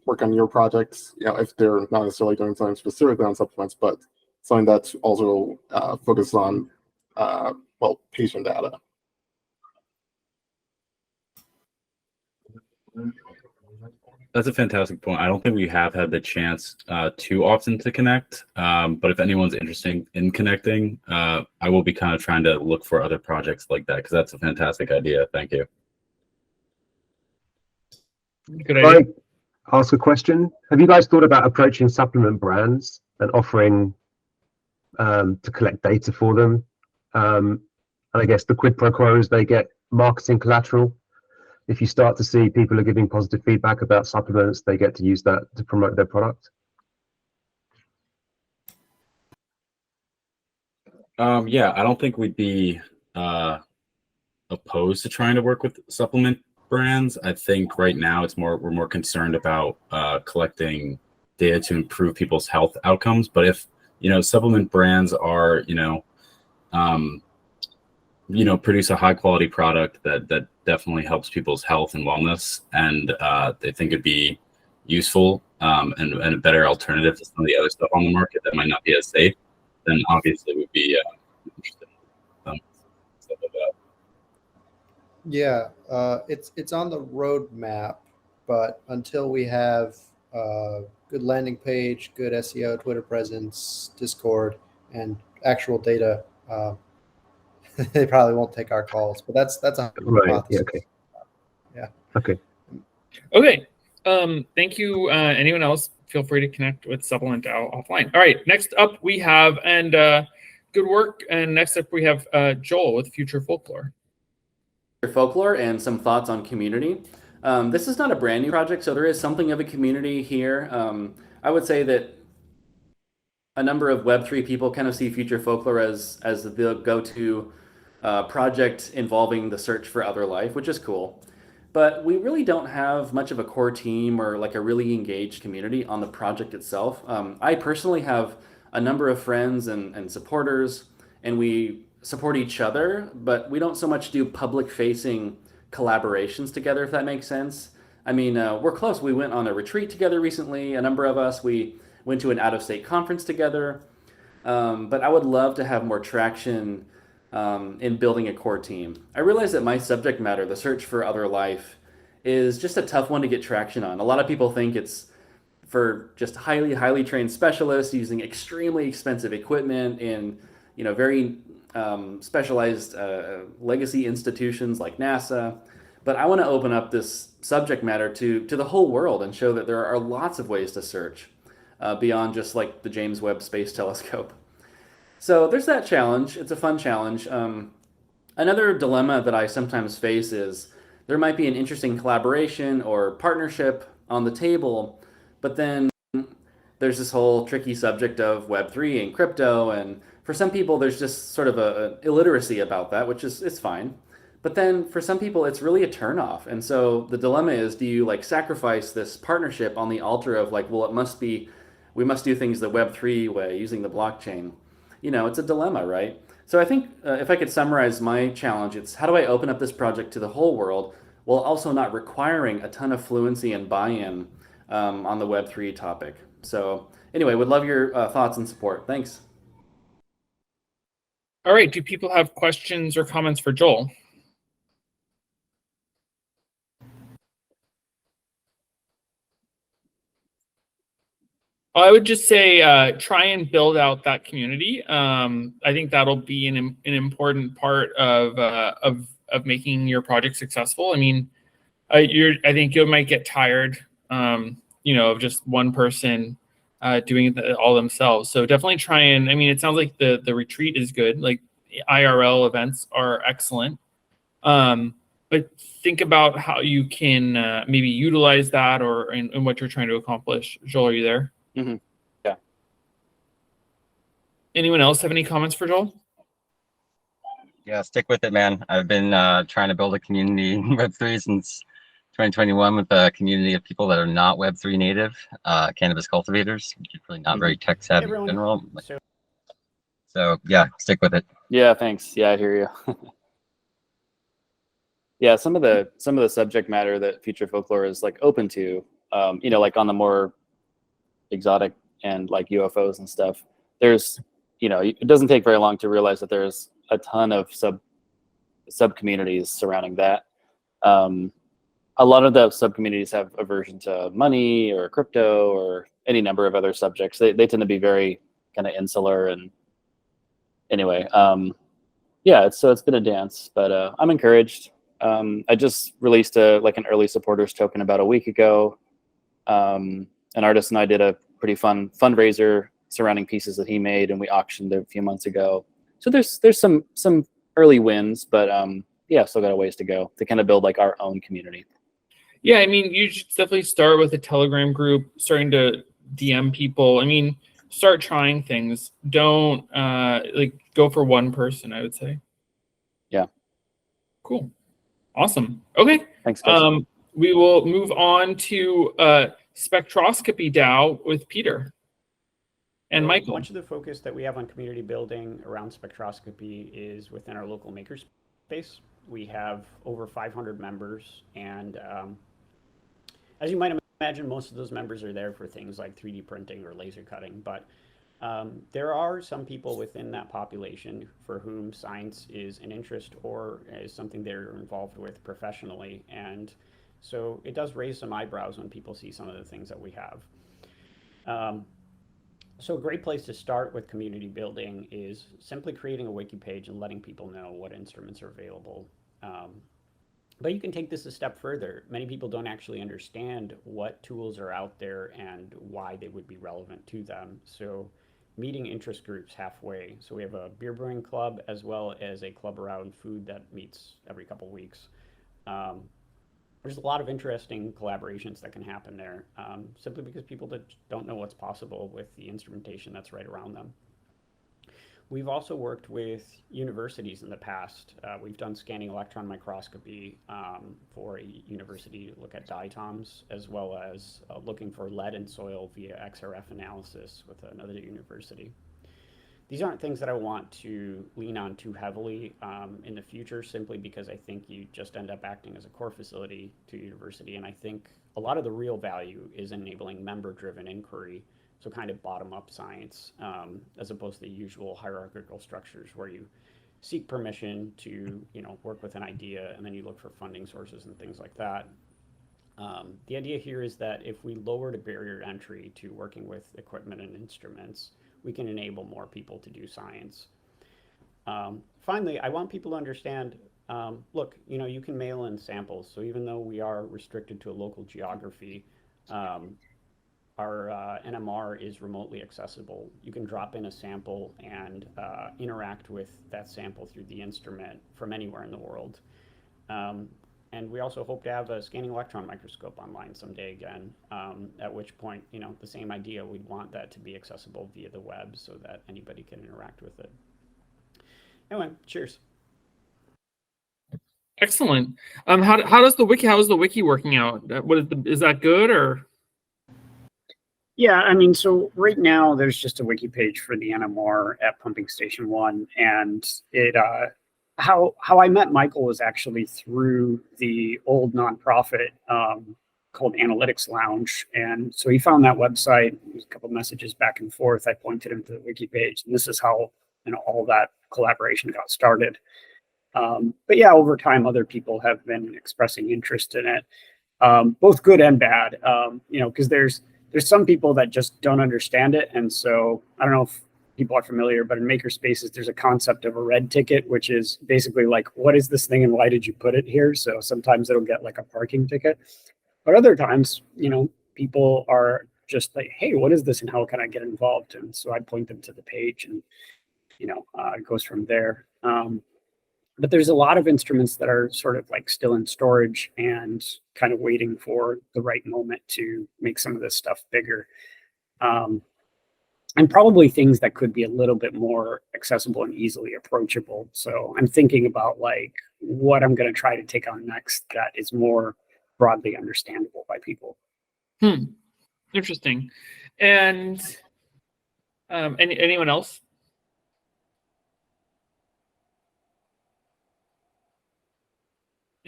work on your projects. If they're not necessarily doing something specifically on supplements, but something that's also focused on patient data. That's a fantastic point. I don't think we have had the chance too often to connect, but if anyone's interested in connecting, I will be kind of trying to look for other projects like that, because that's a fantastic idea. Thank you. Good idea. Ask a question. Have you guys thought about approaching supplement brands and offering to collect data for them? And I guess the quid pro quo is they get marketing collateral. If you start to see people are giving positive feedback about supplements, they get to use that to promote their product. Yeah, I don't think we'd be opposed to trying to work with supplement brands. I think right now we're more concerned about collecting data to improve people's health outcomes. But if supplement brands are produce a high quality product that definitely helps people's health and wellness, and they think it'd be useful and a better alternative to some of the other stuff on the market that might not be as safe, then obviously we'd be interested in stuff like that. Yeah, it's on the roadmap, but until we have good landing page, good SEO, Twitter presence, Discord, and actual data, they probably won't take our calls. But that's a right. Yeah. Okay. Yeah. Okay. Okay. Thank you. Anyone else? Feel free to connect with Supplement offline. All right. Next up we have good work. And next up we have Joel with Future Folklore. Folklore and some thoughts on community. This is not a brand new project, so there is something of a community here. I would say that a number of Web3 people kind of see Future Folklore as the go-to project involving the search for other life, which is cool. But we really don't have much of a core team or like a really engaged community on the project itself. I personally have a number of friends and supporters, and we support each other, but we don't so much do public-facing collaborations together, if that makes sense. I mean, we're close. We went on a retreat together recently, a number of us. We went to an out-of-state conference together. But I would love to have more traction in building a core team. I realize that my subject matter, the search for other life, is just a tough one to get traction on. A lot of people think it's for just highly trained specialists using extremely expensive equipment in very specialized legacy institutions like NASA. But I want to open up this subject matter to the whole world and show that there are lots of ways to search beyond just like the James Webb Space Telescope. So there's that challenge. It's a fun challenge. Another dilemma that I sometimes face is there might be an interesting collaboration or partnership on the table, but then there's this whole tricky subject of Web3 and crypto, and for some people there's just sort of a illiteracy about that, which is it's fine. But then for some people it's really a turnoff. And so the dilemma is, do you like sacrifice this partnership on the altar of like, well, we must do things the Web3 way using the blockchain? It's a dilemma, right? So I think if I could summarize my challenge, it's how do I open up this project to the whole world while also not requiring a ton of fluency and buy-in on the Web3 topic. So anyway, would love your thoughts and support. Thanks. All right. Do people have questions or comments for Joel? I would just say try and build out that community. I think that'll be an important part of making your project successful. I mean, I think you might get tired, of just one person doing it all themselves. So definitely try and. I mean, it sounds like the retreat is good. Like IRL events are excellent. But think about how you can maybe utilize that or in what you're trying to accomplish. Joel, are you there? Mm-hmm. Yeah. Anyone else have any comments for Joel? Yeah, stick with it, man. I've been trying to build a community in Web3 since 2021 with a community of people that are not Web3 native, cannabis cultivators, really not very tech savvy in general. So yeah, stick with it. Yeah, thanks. Yeah, I hear you. Yeah, some of the subject matter that Future Folklore is like open to, like on the more exotic and like UFOs and stuff, there's, it doesn't take very long to realize that there's a ton of sub communities surrounding that. A lot of the sub communities have aversion to money or crypto or any number of other subjects. They tend to be very kind of insular, and anyway, yeah, it's been a dance, but I'm encouraged. I just released an early supporters token about a week ago. An artist and I did a pretty fun fundraiser surrounding pieces that he made, and we auctioned a few months ago. So there's some early wins, but yeah, still got a ways to go to kind of build like our own community. Yeah, I mean, you should definitely start with a Telegram group, starting to DM people. I mean, start trying things. Don't go for one person, I would say. Yeah. Cool. Awesome. Okay. Thanks, guys. We will move on to Spectroscopy DAO with Peter and Michael. Much of the focus that we have on community building around spectroscopy is within our local makerspace. We have over 500 members, and as you might imagine, most of those members are there for things like 3D printing or laser cutting, but there are some people within that population for whom science is an interest or is something they're involved with professionally, and so it does raise some eyebrows when people see some of the things that we have. So a great place to start with community building is simply creating a wiki page and letting people know what instruments are available. But you can take this a step further. Many people don't actually understand what tools are out there and why they would be relevant to them. So meeting interest groups halfway. So we have a beer brewing club as well as a club around food that meets every couple weeks. There's a lot of interesting collaborations that can happen there, simply because people that don't know what's possible with the instrumentation that's right around them. We've also worked with universities in the past. We've done scanning electron microscopy for a university to look at diatoms, as well as looking for lead in soil via XRF analysis with another university. These aren't things that I want to lean on too heavily in the future, simply because I think you just end up acting as a core facility to university. And I think a lot of the real value is enabling member-driven inquiry, so kind of bottom-up science, as opposed to the usual hierarchical structures where you seek permission to work with an idea and then you look for funding sources and things like that. The idea here is that if we lower the barrier to entry to working with equipment and instruments, we can enable more people to do science. Finally, I want people to understand, look, you can mail in samples. So even though we are restricted to a local geography, our NMR is remotely accessible. You can drop in a sample and interact with that sample through the instrument from anywhere in the world. And we also hope to have a scanning electron microscope online someday again, at which point, the same idea, we'd want that to be accessible via the web so that anybody can interact with it. Anyway, cheers. Excellent. How is the wiki working out? Is that good or? Yeah, I mean, so right now there's just a wiki page for the NMR at Pumping Station 1, and it how I met Michael was actually through the old nonprofit called Analytics Lounge, and so he found that website. There's a couple messages back and forth. I pointed him to the wiki page, and this is how all that collaboration got started. But yeah, over time, other people have been expressing interest in it, both good and bad. Because there's there's some people that just don't understand it. And so I don't know if people are familiar, but in makerspaces, there's a concept of a red ticket, which is basically like, what is this thing and why did you put it here? So sometimes it'll get like a parking ticket, but other times, you know, people are just like, hey, what is this and how can I get involved? And so I point them to the page and, you know, it goes from there. But there's a lot of instruments that are sort of like still in storage and kind of waiting for the right moment to make some of this stuff bigger. And probably things that could be a little bit more accessible and easily approachable. So I'm thinking about like what I'm going to try to take on next that is more broadly understandable by people. Interesting. And anyone else?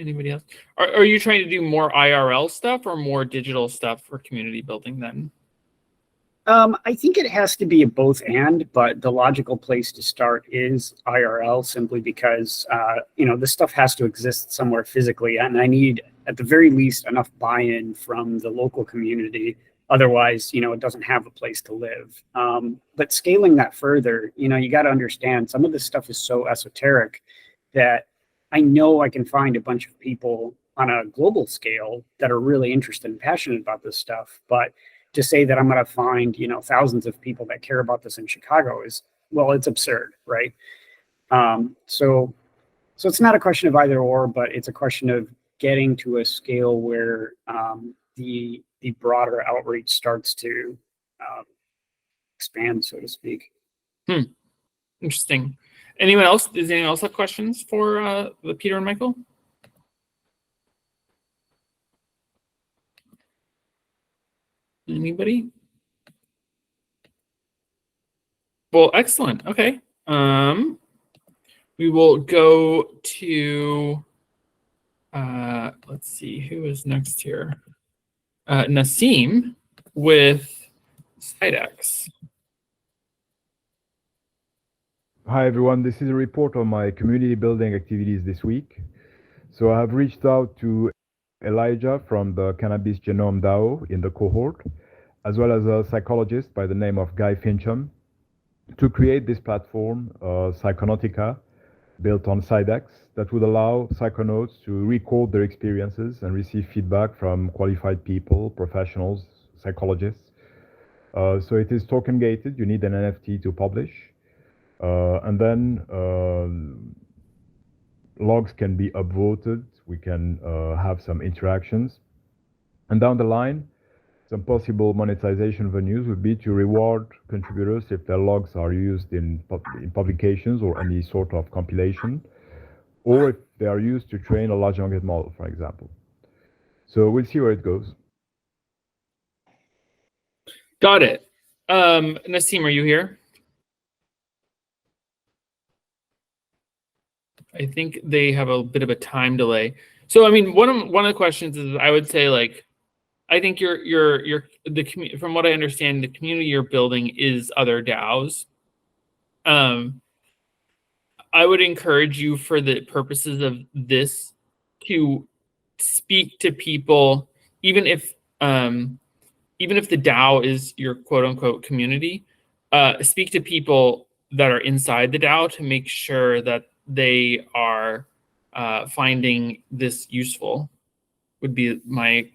Anybody else? Are you trying to do more IRL stuff or more digital stuff for community building then? I think it has to be a both and, but the logical place to start is IRL simply because, you know, this stuff has to exist somewhere physically. And I need, at the very least, enough buy-in from the local community. Otherwise, you know, it doesn't have a place to live. But scaling that further, you know, you got to understand some of this stuff is so esoteric that I know I can find a bunch of people on a global scale that are really interested and passionate about this stuff. But to say that I'm going to find, you know, thousands of people that care about this in Chicago is, well, it's absurd, right? So it's not a question of either or, but it's a question of getting to a scale where the broader outreach starts to expand, so to speak. Interesting. Anyone else? Does anyone else have questions for Peter and Michael? Anybody? Well, excellent. Okay. We will go to let's see who is next here. Nassim with SideX. Hi everyone, this is a report on my community building activities this week. So I have reached out to Elijah from the Cannabis Genome DAO in the cohort, as well as a psychologist by the name of Guy Fincham, to create this platform, Psychonautica, built on SideX, that would allow psychonauts to record their experiences and receive feedback from qualified people, professionals, psychologists. So it is token gated, you need an NFT to publish. And then logs can be upvoted. We can have some interactions. And down the line, some possible monetization venues would be to reward contributors if their logs are used in publications or any sort of compilation, or if they are used to train a large language model, for example. So we'll see where it goes. Got it. Nassim, are you here? I think they have a bit of a time delay. So, I mean, one of the questions is, I would say, like, I think from what I understand, the community you're building is other DAOs. I would encourage you, for the purposes of this, to speak to people, even if the DAO is your quote unquote community. Speak to people that are inside the DAO to make sure that they are finding this useful, would be my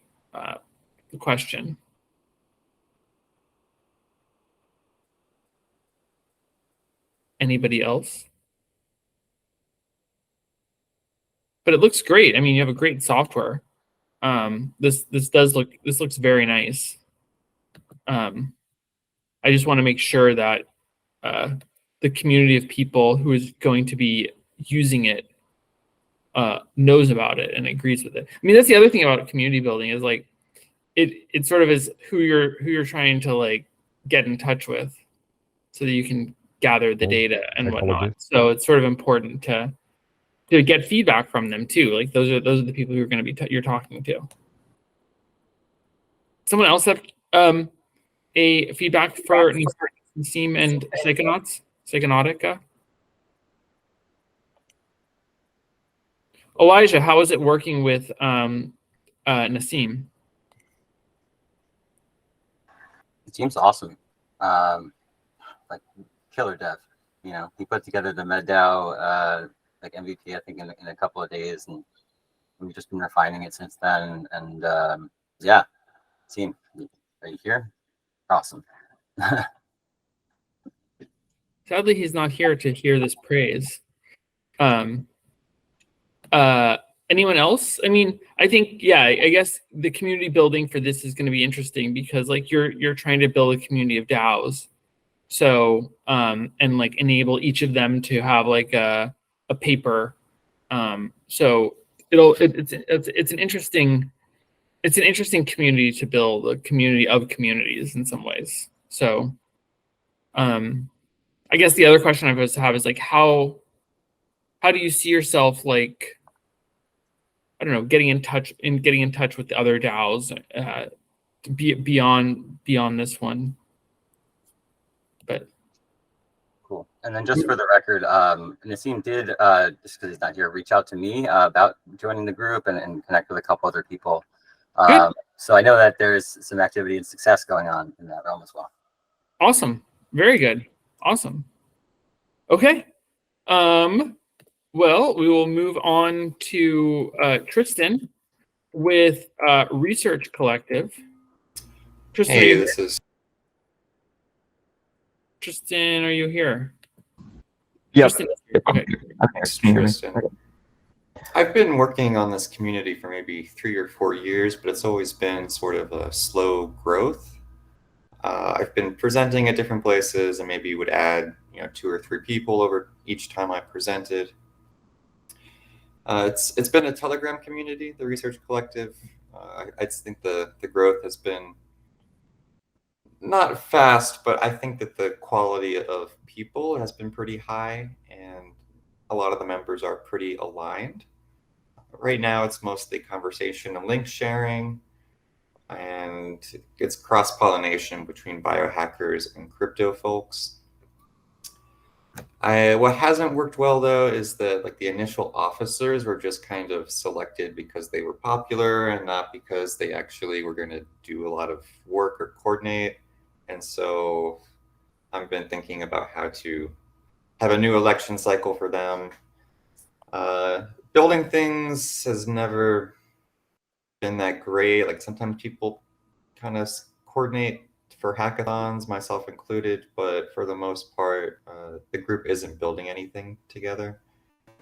question. Anybody else? But it looks great. I mean, you have a great software. This looks very nice. I just want to make sure that the community of people who is going to be using it knows about it and agrees with it. I mean, that's the other thing about community building, is like it sort of is who you're trying to like get in touch with, so that you can gather the data and whatnot. So it's sort of important to get feedback from them too. Like those are the people who are going to be you're talking to. Someone else have a feedback for Nassim and Psychonautica? Elijah, how is it working with Nassim? it seems awesome. Like killer dev. You know, he put together the MedDAO like MVP, I think, in a couple of days, and we've just been refining it since then. And yeah, team, are you here? Awesome. Sadly, he's not here to hear this praise. Anyone else? I mean, I think, yeah, I guess the community building for this is going to be interesting because like you're trying to build a community of DAOs. So, and like enable each of them to have like a paper. So it's an interesting community to build, a community of communities in some ways. So, I guess the other question I was to have is like, how do you see yourself like, I don't know, getting in touch with the other DAOs beyond this one? But cool. And then just for the record, Nassim did, just because he's not here, reach out to me about joining the group and connect with a couple other people. So I know that there's some activity and success going on in that realm as well. Awesome. Very good. Awesome. Okay. Well, we will move on to Tristan with Research Collective. Tristan, hey, this is Tristan. Are you here? Yep. Tristan, okay. Thanks, Tristan. I've been working on this community for maybe 3 or 4 years, but it's always been sort of a slow growth. I've been presenting at different places and maybe would add 2 or 3 people over each time I presented. It's been a Telegram community, the Research Collective. I think the growth has been not fast, but I think that the quality of people has been pretty high and a lot of the members are pretty aligned. Right now, it's mostly conversation and link sharing, and it's cross-pollination between biohackers and crypto folks. What hasn't worked well, though, is that like the initial officers were just kind of selected because they were popular and not because they actually were going to do a lot of work or coordinate. And so I've been thinking about how to have a new election cycle for them. Building things has never been that great. Like sometimes people kind of coordinate for hackathons, myself included, but for the most part, the group isn't building anything together.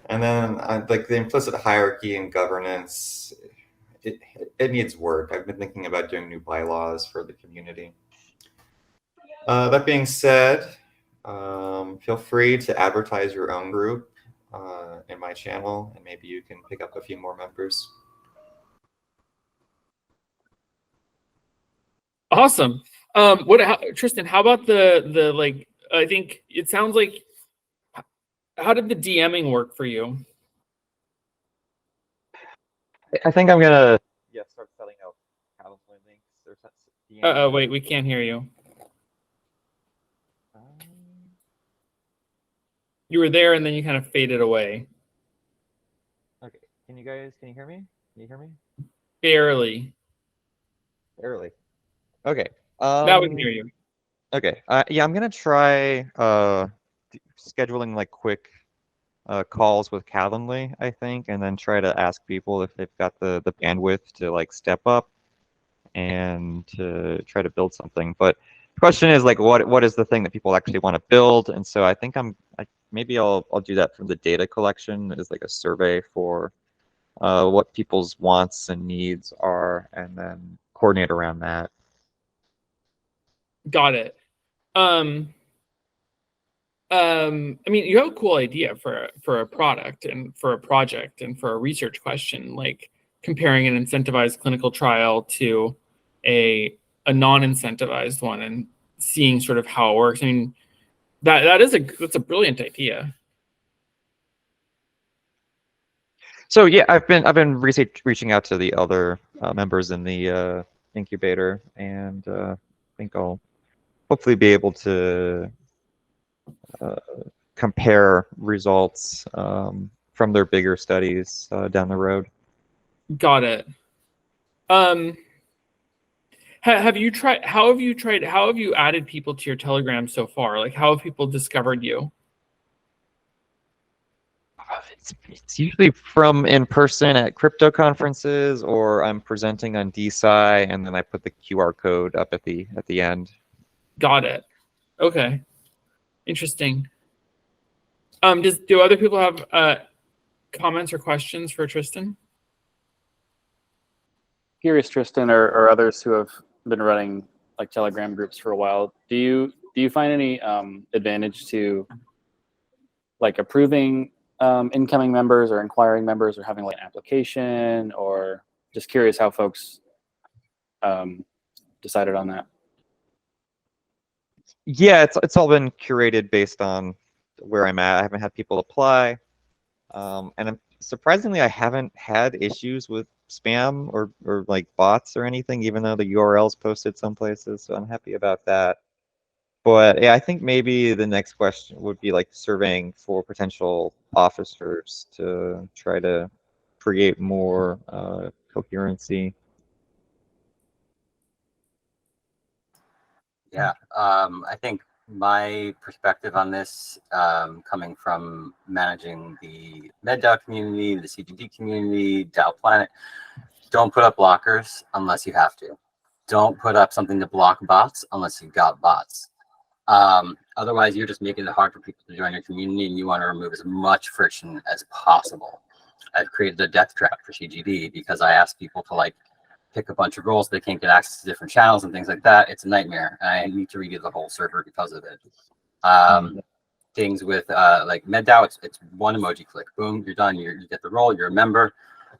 And then like the implicit hierarchy and governance, it needs work. I've been thinking about doing new bylaws for the community. That being said, feel free to advertise your own group in my channel, and maybe you can pick up a few more members. Awesome. Tristan, how about the like, I think it sounds like, how did the DMing work for you? I think I'm gonna start selling out Calendly links or something. Wait, we can't hear you. You were there and then you kind of faded away. Okay, can you hear me? Can you hear me? Barely. Barely. Okay. Now we can hear you. Okay. Yeah, I'm gonna try scheduling like quick calls with Calendly, I think, and then try to ask people if they've got the bandwidth to like step up and to try to build something. But the question is like, what is the thing that people actually want to build? And so I think maybe I'll do that from the data collection as like a survey for what people's wants and needs are, and then coordinate around that. Got it. I mean, you have a cool idea for a product and for a project and for a research question, like comparing an incentivized clinical trial to a non-incentivized one and seeing sort of how it works. I mean, that's a brilliant idea. So yeah, I've been reaching out to the other members in the incubator, and I think I'll hopefully be able to compare results from their bigger studies down the road. Got it. Have you tried? How have you tried? How have you added people to your Telegram so far? Like, how have people discovered you? It's usually from in person at crypto conferences, or I'm presenting on DeSci, and then I put the QR code up at the end. Got it. Okay. Interesting. Do other people have comments or questions for Tristan? Curious, Tristan, or others who have been running like Telegram groups for a while, do you find any advantage to like approving incoming members or inquiring members, or having like an application, or just curious how folks decided on that? Yeah, it's all been curated based on where I'm at. I haven't had people apply, and surprisingly, I haven't had issues with spam or like bots or anything, even though the URL's posted some places. So I'm happy about that. But yeah, I think maybe the next question would be like surveying for potential officers to try to create more coherency. Yeah, I think my perspective on this, coming from managing the MedDAO community, the CGD community, DAO Planet, don't put up blockers unless you have to. Don't put up something to block bots unless you've got bots. Otherwise, you're just making it hard for people to join your community, and you want to remove as much friction as possible. I've created a death trap for CGD because I ask people to like pick a bunch of roles, they can't get access to different channels and things like that. It's a nightmare. I need to redo the whole server because of it. Things with like MedDAO, it's one emoji click, boom, you're done. You get the role, you're a member,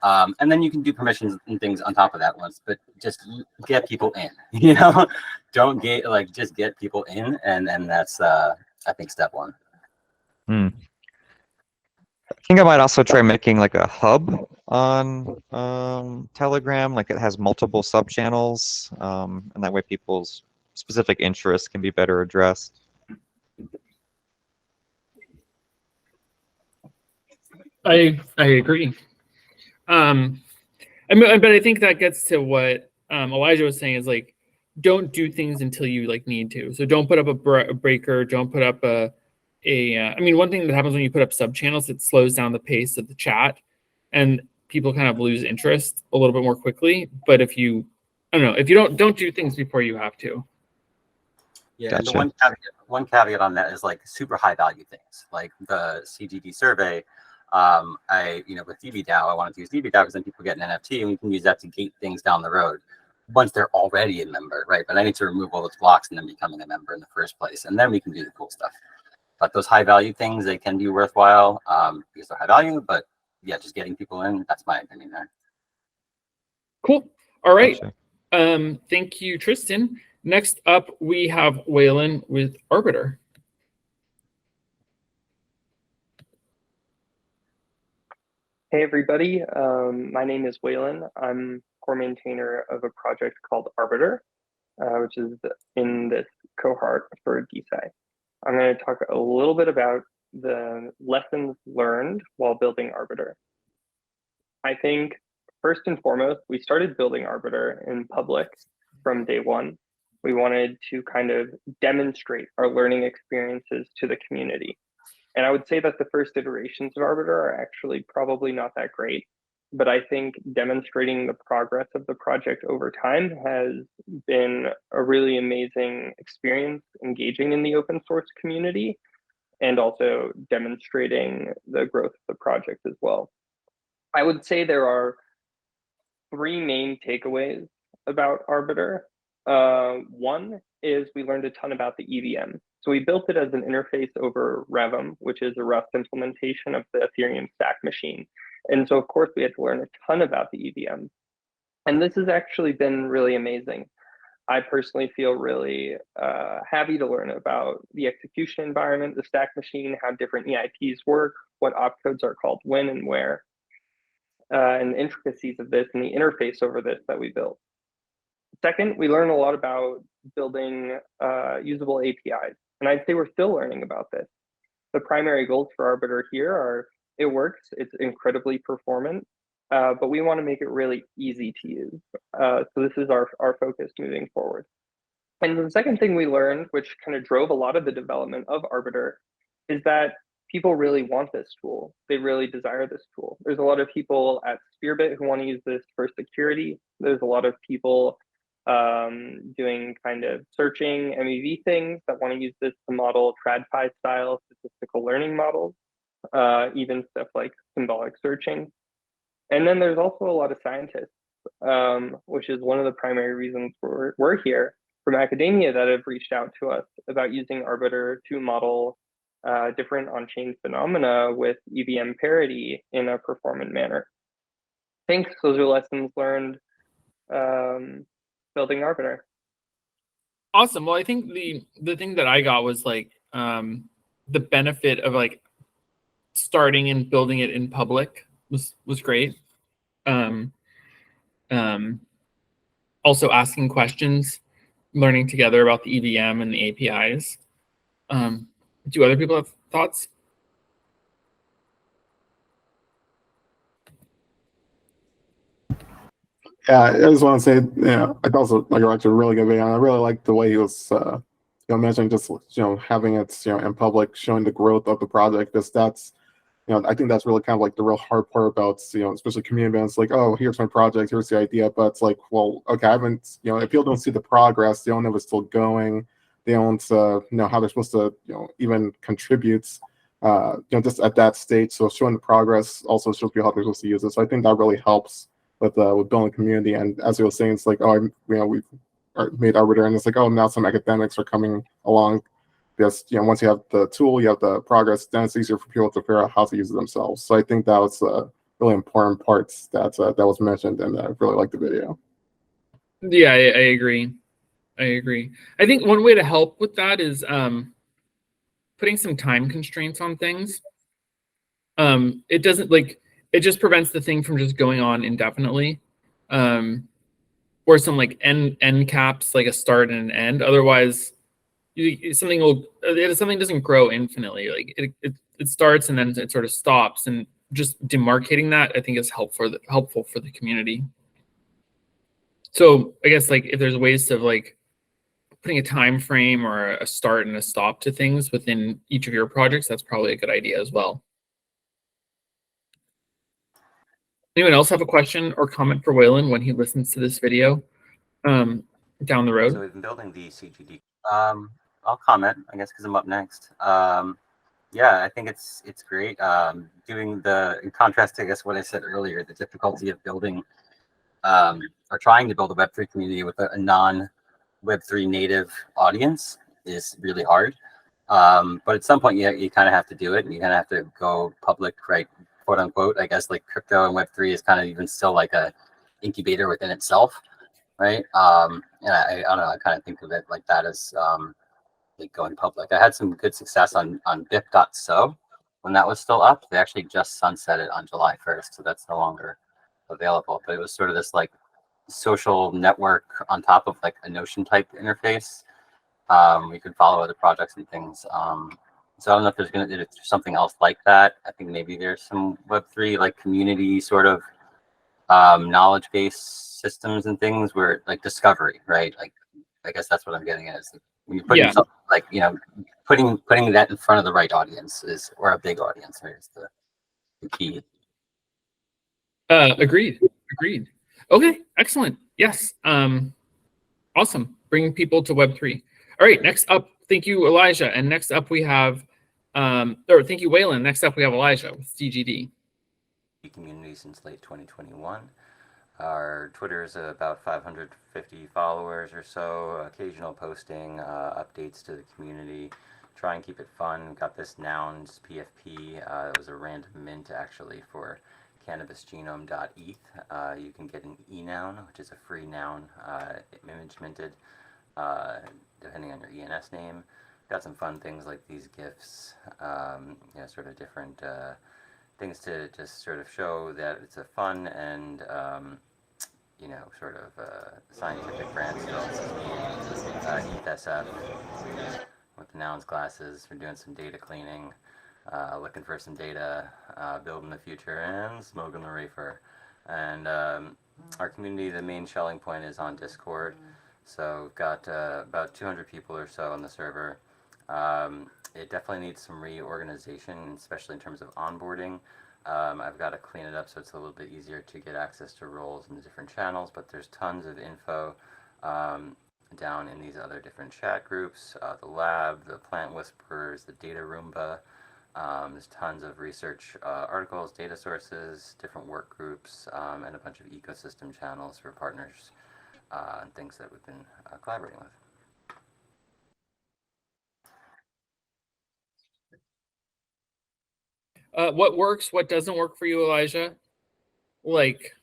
and then you can do permissions and things on top of that once. But just get people in, you know. Don't get like just get people in, and that's I think step one. I think I might also try making like a hub on Telegram, like it has multiple sub channels, and that way people's specific interests can be better addressed. I agree. But I think that gets to what Elijah was saying is like, don't do things until you like need to. So don't put up a breaker. Don't put up I mean, one thing that happens when you put up sub channels, it slows down the pace of the chat, and people kind of lose interest a little bit more quickly. But if you, I don't know, if you don't do things before you have to. Yeah, Gotcha. and the one caveat on that is like super high value things, like the CGD survey. With DBDAO, I wanted to use DBDAO because then people get an NFT, and we can use that to gate things down the road once they're already a member, right? But I need to remove all those blocks and then becoming a member in the first place, and then we can do the cool stuff. But those high value things, they can be worthwhile because they're high value. But yeah, just getting people in, that's my opinion there. Cool. All right. Gotcha. Thank you, Tristan. Next up, we have Waylon with Arbiter. Hey everybody, my name is Waylon. I'm core maintainer of a project called Arbiter, which is in this cohort for DeSci. I'm going to talk a little bit about the lessons learned while building Arbiter. I think first and foremost, we started building Arbiter in public from day one. We wanted to kind of demonstrate our learning experiences to the community. And I would say that the first iterations of Arbiter are actually probably not that great, but I think demonstrating the progress of the project over time has been a really amazing experience engaging in the open source community and also demonstrating the growth of the project as well. I would say there are three main takeaways about Arbiter. One is we learned a ton about the EVM. So we built it as an interface over Revum, which is a Rust implementation of the Ethereum stack machine. And so of course we had to learn a ton about the EVM. And this has actually been really amazing. I personally feel really happy to learn about the execution environment, the stack machine, how different EIPs work, what opcodes are called when and where, and the intricacies of this and the interface over this that we built. Second, we learned a lot about building usable APIs. And I'd say we're still learning about this. The primary goals for Arbiter here are it works, it's incredibly performant, but we want to make it really easy to use. So this is our focus moving forward. And the second thing we learned, which kind of drove a lot of the development of Arbiter, is that people really want this tool. They really desire this tool. There's a lot of people at Spearbit who want to use this for security. There's a lot of people doing kind of searching MEV things that want to use this to model TradFi style statistical learning models, even stuff like symbolic searching. And then there's also a lot of scientists, which is one of the primary reasons we're here, from academia that have reached out to us about using Arbiter to model different on-chain phenomena with EVM parity in a performant manner. Thanks, those are lessons learned building Arbiter. Awesome. Well, I think the thing that I got was like the benefit of like starting and building it in public was great. Also asking questions, learning together about the EVM and the APIs. Do other people have thoughts? Yeah, I just want to say, I also like a really good video. And I really like the way he was, mentioning just having it, in public, showing the growth of the project. Because that's, I think that's really kind of like the real hard part about, especially community events. Like, oh, here's my project, here's the idea, but it's like, well, okay, I haven't, if people don't see the progress, they don't know if it's still going, they don't know how they're supposed to, even contribute, just at that stage. So showing the progress also shows people how they're supposed to use it. So I think that really helps with building a community. And as you were saying, it's like, oh, we've made Arbiter, and it's like, oh, now some academics are coming along. Because once you have the tool, you have the progress, then it's easier for people to figure out how to use it themselves. So I think that was a really important part that was mentioned, and I really liked the video. Yeah, I agree. I think one way to help with that is putting some time constraints on things. It doesn't it just prevents the thing from just going on indefinitely, or some like end caps, like a start and an end. Otherwise, something doesn't grow infinitely. Like it starts and then it sort of stops, and just demarcating that, I think, is helpful for the community. So I guess like if there's ways to like putting a time frame or a start and a stop to things within each of your projects, that's probably a good idea as well. Anyone else have a question or comment for Waylon when he listens to this video down the road? So we've been building the CGD. I'll comment, I guess, because I'm up next. Yeah, I think it's great. Doing in contrast to, I guess, what I said earlier, the difficulty of building or trying to build a Web3 community with a non-Web3 native audience is really hard. But at some point, you kind of have to do it, and you kind of have to go public, right? Quote unquote. I guess like crypto and Web3 is kind of even still like a incubator within itself, right? And I don't know. I kind of think of it like that as like going public. I had some good success on BIP.so when that was still up. They actually just sunset it on July 1st, so that's no longer available. But it was sort of this like social network on top of like a Notion type interface. We could follow other projects and things. So I don't know if there's something else like that. I think maybe there's some Web3 like community sort of knowledge based systems and things where like discovery, right? Like I guess that's what I'm getting at, is when you're putting something like, putting that in front of the right audience or a big audience is the key. Agreed. Okay, excellent. Yes. Awesome. Bringing people to Web3. All right, next up, thank you, Elijah. And next up we have, thank you, Waylon. Next up we have Elijah with CGD. Community since late 2021. Our Twitter is about 550 followers or so. Occasional posting, updates to the community. Try and keep it fun. We've got this nouns PFP. It was a random mint actually for cannabisgenome.eth. You can get an e-noun, which is a free noun, image minted, depending on your ENS name. Got some fun things like these GIFs, sort of different things to just sort of show that it's a fun and sort of scientific brand still. This is me, ETHSF, with the nouns glasses. We're doing some data cleaning, looking for some data, building the future, and smoking the reefer. And our community, the main Shelling point is on Discord. So we've got about 200 people or so on the server. It definitely needs some reorganization, especially in terms of onboarding. I've got to clean it up so it's a little bit easier to get access to roles in the different channels, but there's tons of info down in these other different chat groups, the lab, the plant whisperers, the data Roomba. There's tons of research articles, data sources, different work groups, and a bunch of ecosystem channels for partners and things that we've been collaborating with. What works, what doesn't work for you, Elijah? Like,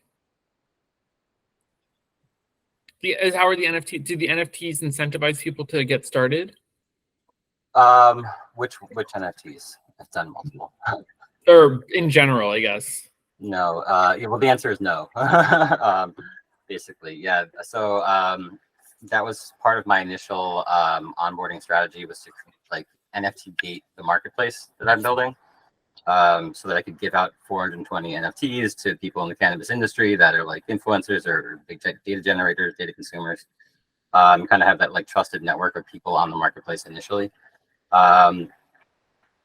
how are the NFT? Do the NFTs incentivize people to get started? Which NFTs? I've done multiple. Or in general, I guess. No. Yeah, well, the answer is no. Basically, yeah. So that was part of my initial onboarding strategy, was to like NFT gate the marketplace that I'm building, so that I could give out 420 NFTs to people in the cannabis industry that are like influencers or big data generators, data consumers. Kind of have that like trusted network of people on the marketplace initially.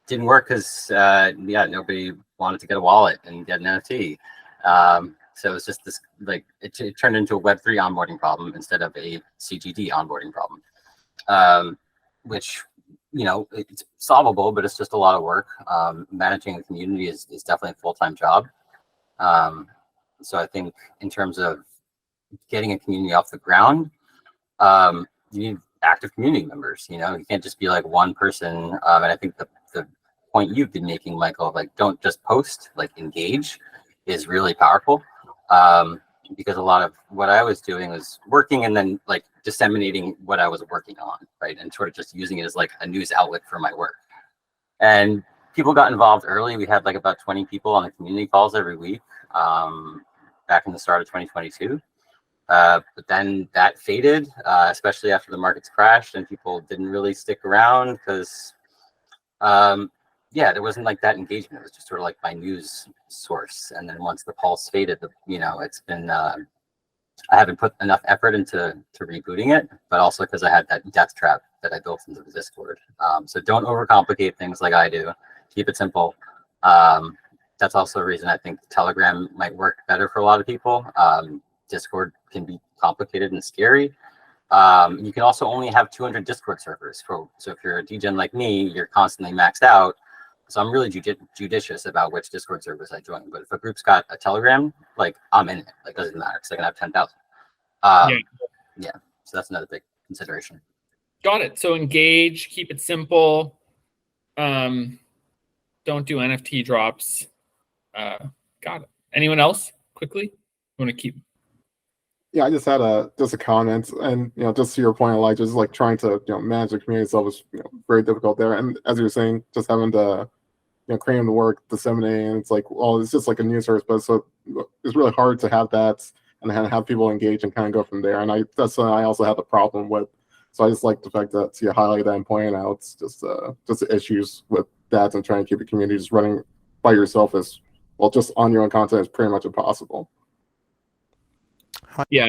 Didn't work because yeah, nobody wanted to get a wallet and get an NFT. So it was just this, like, it turned into a Web3 onboarding problem instead of a CGD onboarding problem, which, you know, it's solvable, but it's just a lot of work. Managing a community is definitely a full-time job. So I think in terms of getting a community off the ground, you need active community members. You know, you can't just be like one person. And I think the point you've been making, Michael, like, don't just post, like, engage, is really powerful. Because a lot of what I was doing was working and then like disseminating what I was working on, right? And sort of just using it as like a news outlet for my work. And people got involved early. We had like about 20 people on the community calls every week, back in the start of 2022. But then that faded, especially after the markets crashed and people didn't really stick around because, yeah, there wasn't like that engagement. It was just sort of like my news source. And then once the pulse faded, you know, it's been, I haven't put enough effort into rebooting it, but also because I had that death trap that I built into the Discord. So don't overcomplicate things like I do. Keep it simple. That's also a reason I think Telegram might work better for a lot of people. Discord can be complicated and scary. You can also only have 200 Discord servers. So if you're a DGen like me, you're constantly maxed out. So I'm really judicious about which Discord servers I join. But if a group's got a Telegram, like, I'm in it. Like, doesn't matter because I can have 10,000. Yeah. So that's another big consideration. Got it. So engage, keep it simple. Don't do NFT drops. Got it. Anyone else? Quickly, want to keep. Yeah, I just had a comment, and just to your point, Elijah, just like trying to manage the community itself was very difficult there. And as you were saying, just having to creating the work, disseminating, and it's like, well, it's just like a news source, but so it's really hard to have that and have people engage and kind of go from there. And that's something I also had the problem with. So I just like the fact that you highlight that and point out just the issues with that, and trying to keep the community just running by yourself is, well, just on your own content is pretty much impossible. Yeah,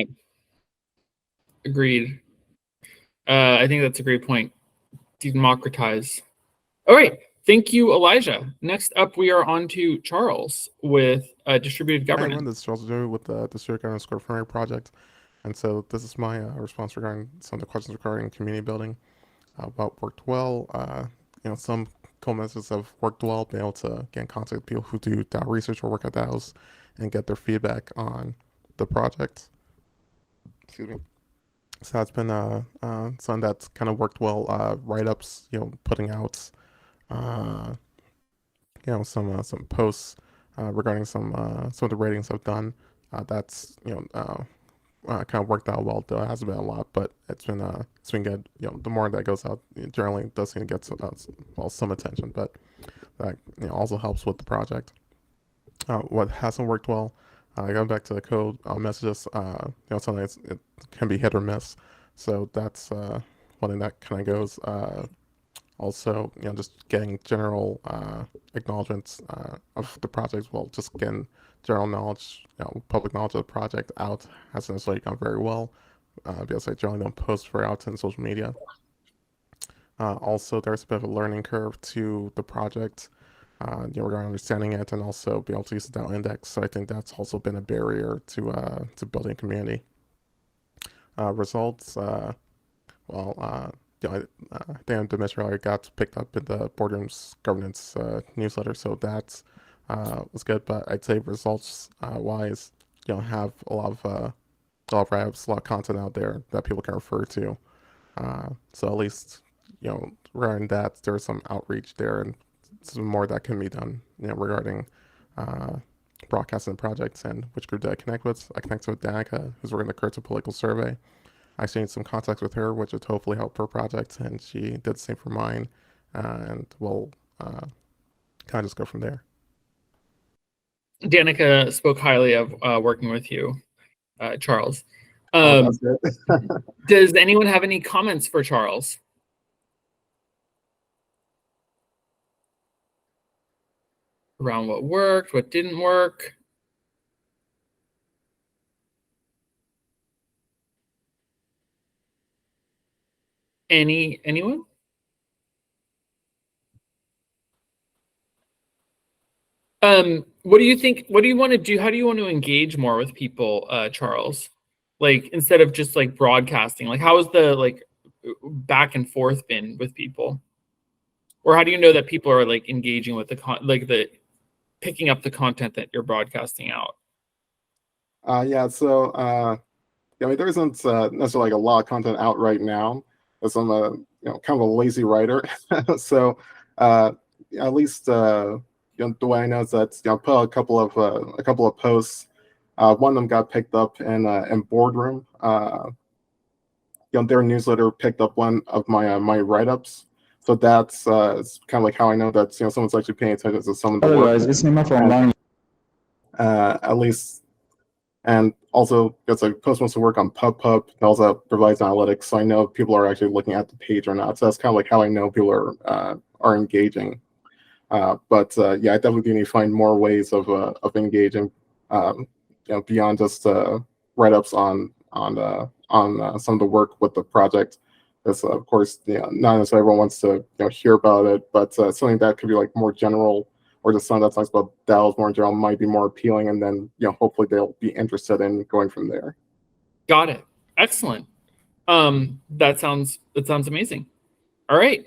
agreed. I think that's a great point. Democratize. All right, thank you, Elijah. Next up, we are on to Charles with distributed governance. Hi, everyone, this is Charles Joe with the Distributed Governance Square Primary Project. And so this is my response regarding some of the questions regarding community building. What worked well, some co-methods have worked well, being able to get in contact with people who do DAO research or work at DAOs and get their feedback on the project. Excuse me. So that's been something that's kind of worked well. Write-ups, putting out, some posts regarding some of the ratings I've done. That's kind of worked out well. Though it hasn't been a lot, but it's been good. The more that goes out, it generally does seem to get some attention, but that also helps with the project. What hasn't worked well, going back to the code messages, sometimes it can be hit or miss. So that's one thing that kind of goes. Also, just getting general acknowledgments of the project, well, just getting general knowledge, public knowledge of the project out hasn't necessarily gone very well because I generally don't post very often on social media. Also, there's a bit of a learning curve to the project, regarding understanding it and also be able to use the DAO index. So I think that's also been a barrier to building a community. Results, I think Dimitri already got picked up in the Boardroom's governance newsletter, so that was good. But I'd say results wise, have a lot of write-ups, a lot of content out there that people can refer to. So at least regarding that, there's some outreach there and some more that can be done. Regarding broadcasting projects and which group did I connect with. I connected with Danica, who's working the Kurtz Political Survey. I exchanged some contacts with her, which would hopefully help her project, and she did the same for mine. And we'll kind of just go from there. Danica spoke highly of working with you, Charles. That's good. Does anyone have any comments for Charles? Around what worked, what didn't work? Anyone? What do you think? What do you want to do? How do you want to engage more with people, Charles? Like instead of just like broadcasting, like how has the back and forth been with people? Or how do you know that people are like engaging with the picking up the content that you're broadcasting out? So there isn't necessarily like a lot of content out right now, as I'm kind of a lazy writer. So at least the way I know is that I put a couple of posts. One of them got picked up in Boardroom. Their newsletter picked up one of my write-ups. So that's it's kind of like how I know that someone's actually paying attention to some of the work. Guys, it's Nima from Lang. At least, and also it's like post wants to work on PubPub. It also provides analytics, so I know if people are actually looking at the page or not. So that's kind of like how I know people are engaging. I definitely do need to find more ways of engaging, beyond just write-ups on some of the work with the project. Because of course, not necessarily everyone wants to hear about it, but something that could be like more general, or just something that talks about DAOs more in general might be more appealing, and then hopefully they'll be interested in going from there. Got it. Excellent. That sounds amazing. All right.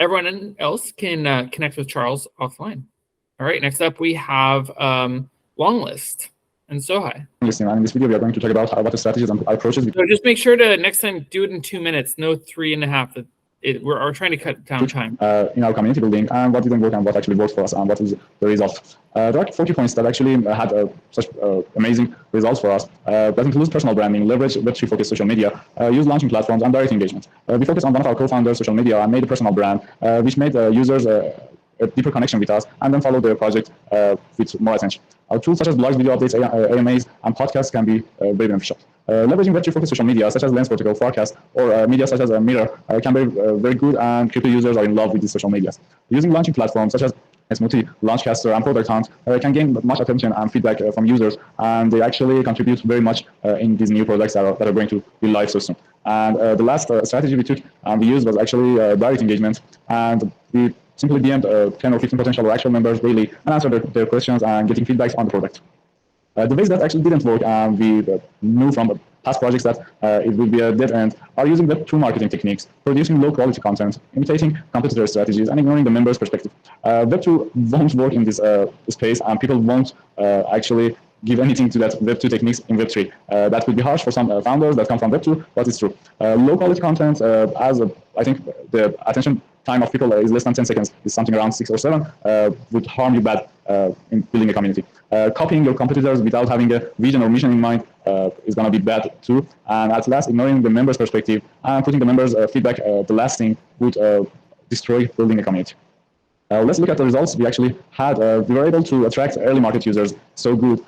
Everyone else can connect with Charles offline. All right. Next up, we have Longlist and Sohai. Listen, in this video, we are going to talk about what the strategies and approaches. So just make sure to next time do it in 2 minutes, no 3.5. We're trying to cut down time. In our community building, and what didn't work and what actually worked for us, and what is the result. There are 40 points that actually had such amazing results for us. That includes personal branding, leverage Web3 focused social media, use launching platforms, and direct engagement. We focused on one of our co-founders' social media and made a personal brand, which made users a deeper connection with us, and then follow the project with more attention. Our tools such as blogs, video updates, AMAs, and podcasts can be very beneficial. Leveraging Web3 focused social media such as Lens Protocol, Forecast, or media such as Mirror can be very good, and crypto users are in love with these social medias. Using launching platforms such as Smoothie, Launchcaster, and Product Hunt can gain much attention and feedback from users, and they actually contribute very much in these new products that are going to be live so soon. And the last strategy we took and we used was actually direct engagement, and we simply DM'd 10 or 15 potential or actual members daily and answered their questions and getting feedback on the product. The ways that actually didn't work, and we knew from past projects that it would be a dead end, are using Web2 marketing techniques, producing low quality content, imitating competitor strategies, and ignoring the members' perspective. Web2 won't work in this space, and people won't actually give anything to that Web2 techniques in Web3. That would be harsh for some founders that come from Web2, but it's true. Low quality content, I think the attention time of people is less than 10 seconds, is something around 6 or 7, would harm you bad in building a community. Copying your competitors without having a vision or mission in mind is going to be bad too. And at last, ignoring the members' perspective and putting the members' feedback, the last thing would destroy building a community. Let's look at the results we actually had. We were able to attract early market users so good.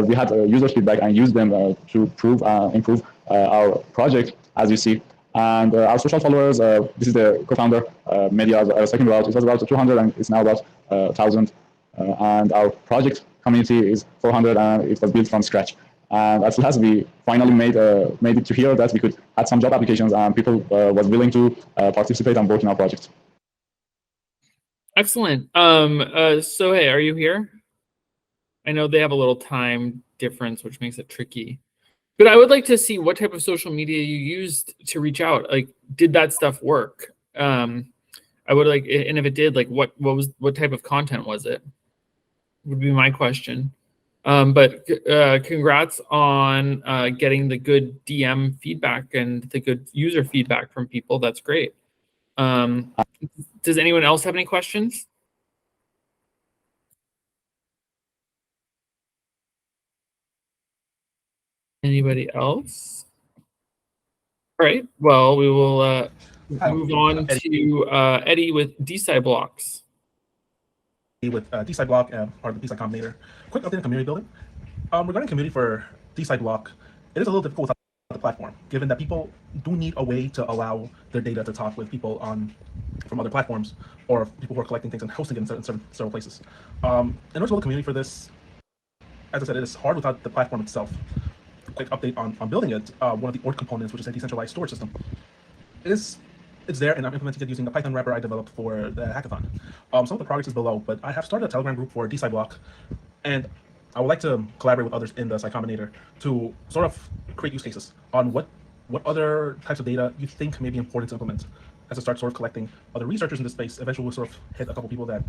We had users' feedback and used them to improve our project, as you see. And our social followers, this is the co-founder, Media, I was talking about. It was about 200 and it's now about 1,000. And our project community is 400, and it was built from scratch. And at last, we finally made it to here that we could add some job applications, and people was willing to participate and work in our project. Excellent. So hey, are you here? I know they have a little time difference, which makes it tricky. But I would like to see what type of social media you used to reach out. Like, did that stuff work? I would like, and if it did, like, what type of content was it? Would be my question. But congrats on getting the good DM feedback and the good user feedback from people. That's great. Does anyone else have any questions? Anybody else? All right. Well, we will move on to Eddie with DSI blocks. With DSI block, part of the Psi Combinator. Quick update on community building. Regarding community for DSI block, it is a little difficult without the platform, given that people do need a way to allow their data to talk with people from other platforms, or people who are collecting things and hosting it in several places. In order to build a community for this, as I said, it is hard without the platform itself. Quick update on building it. One of the ORG components, which is a decentralized storage system, it's there, and I'm implementing it using a Python wrapper I developed for the hackathon. Some of the projects is below, but I have started a Telegram group for DSI block, and I would like to collaborate with others in the Psi Combinator to sort of create use cases on what other types of data you think may be important to implement. As I start sort of collecting other researchers in this space, eventually we'll sort of hit a couple people that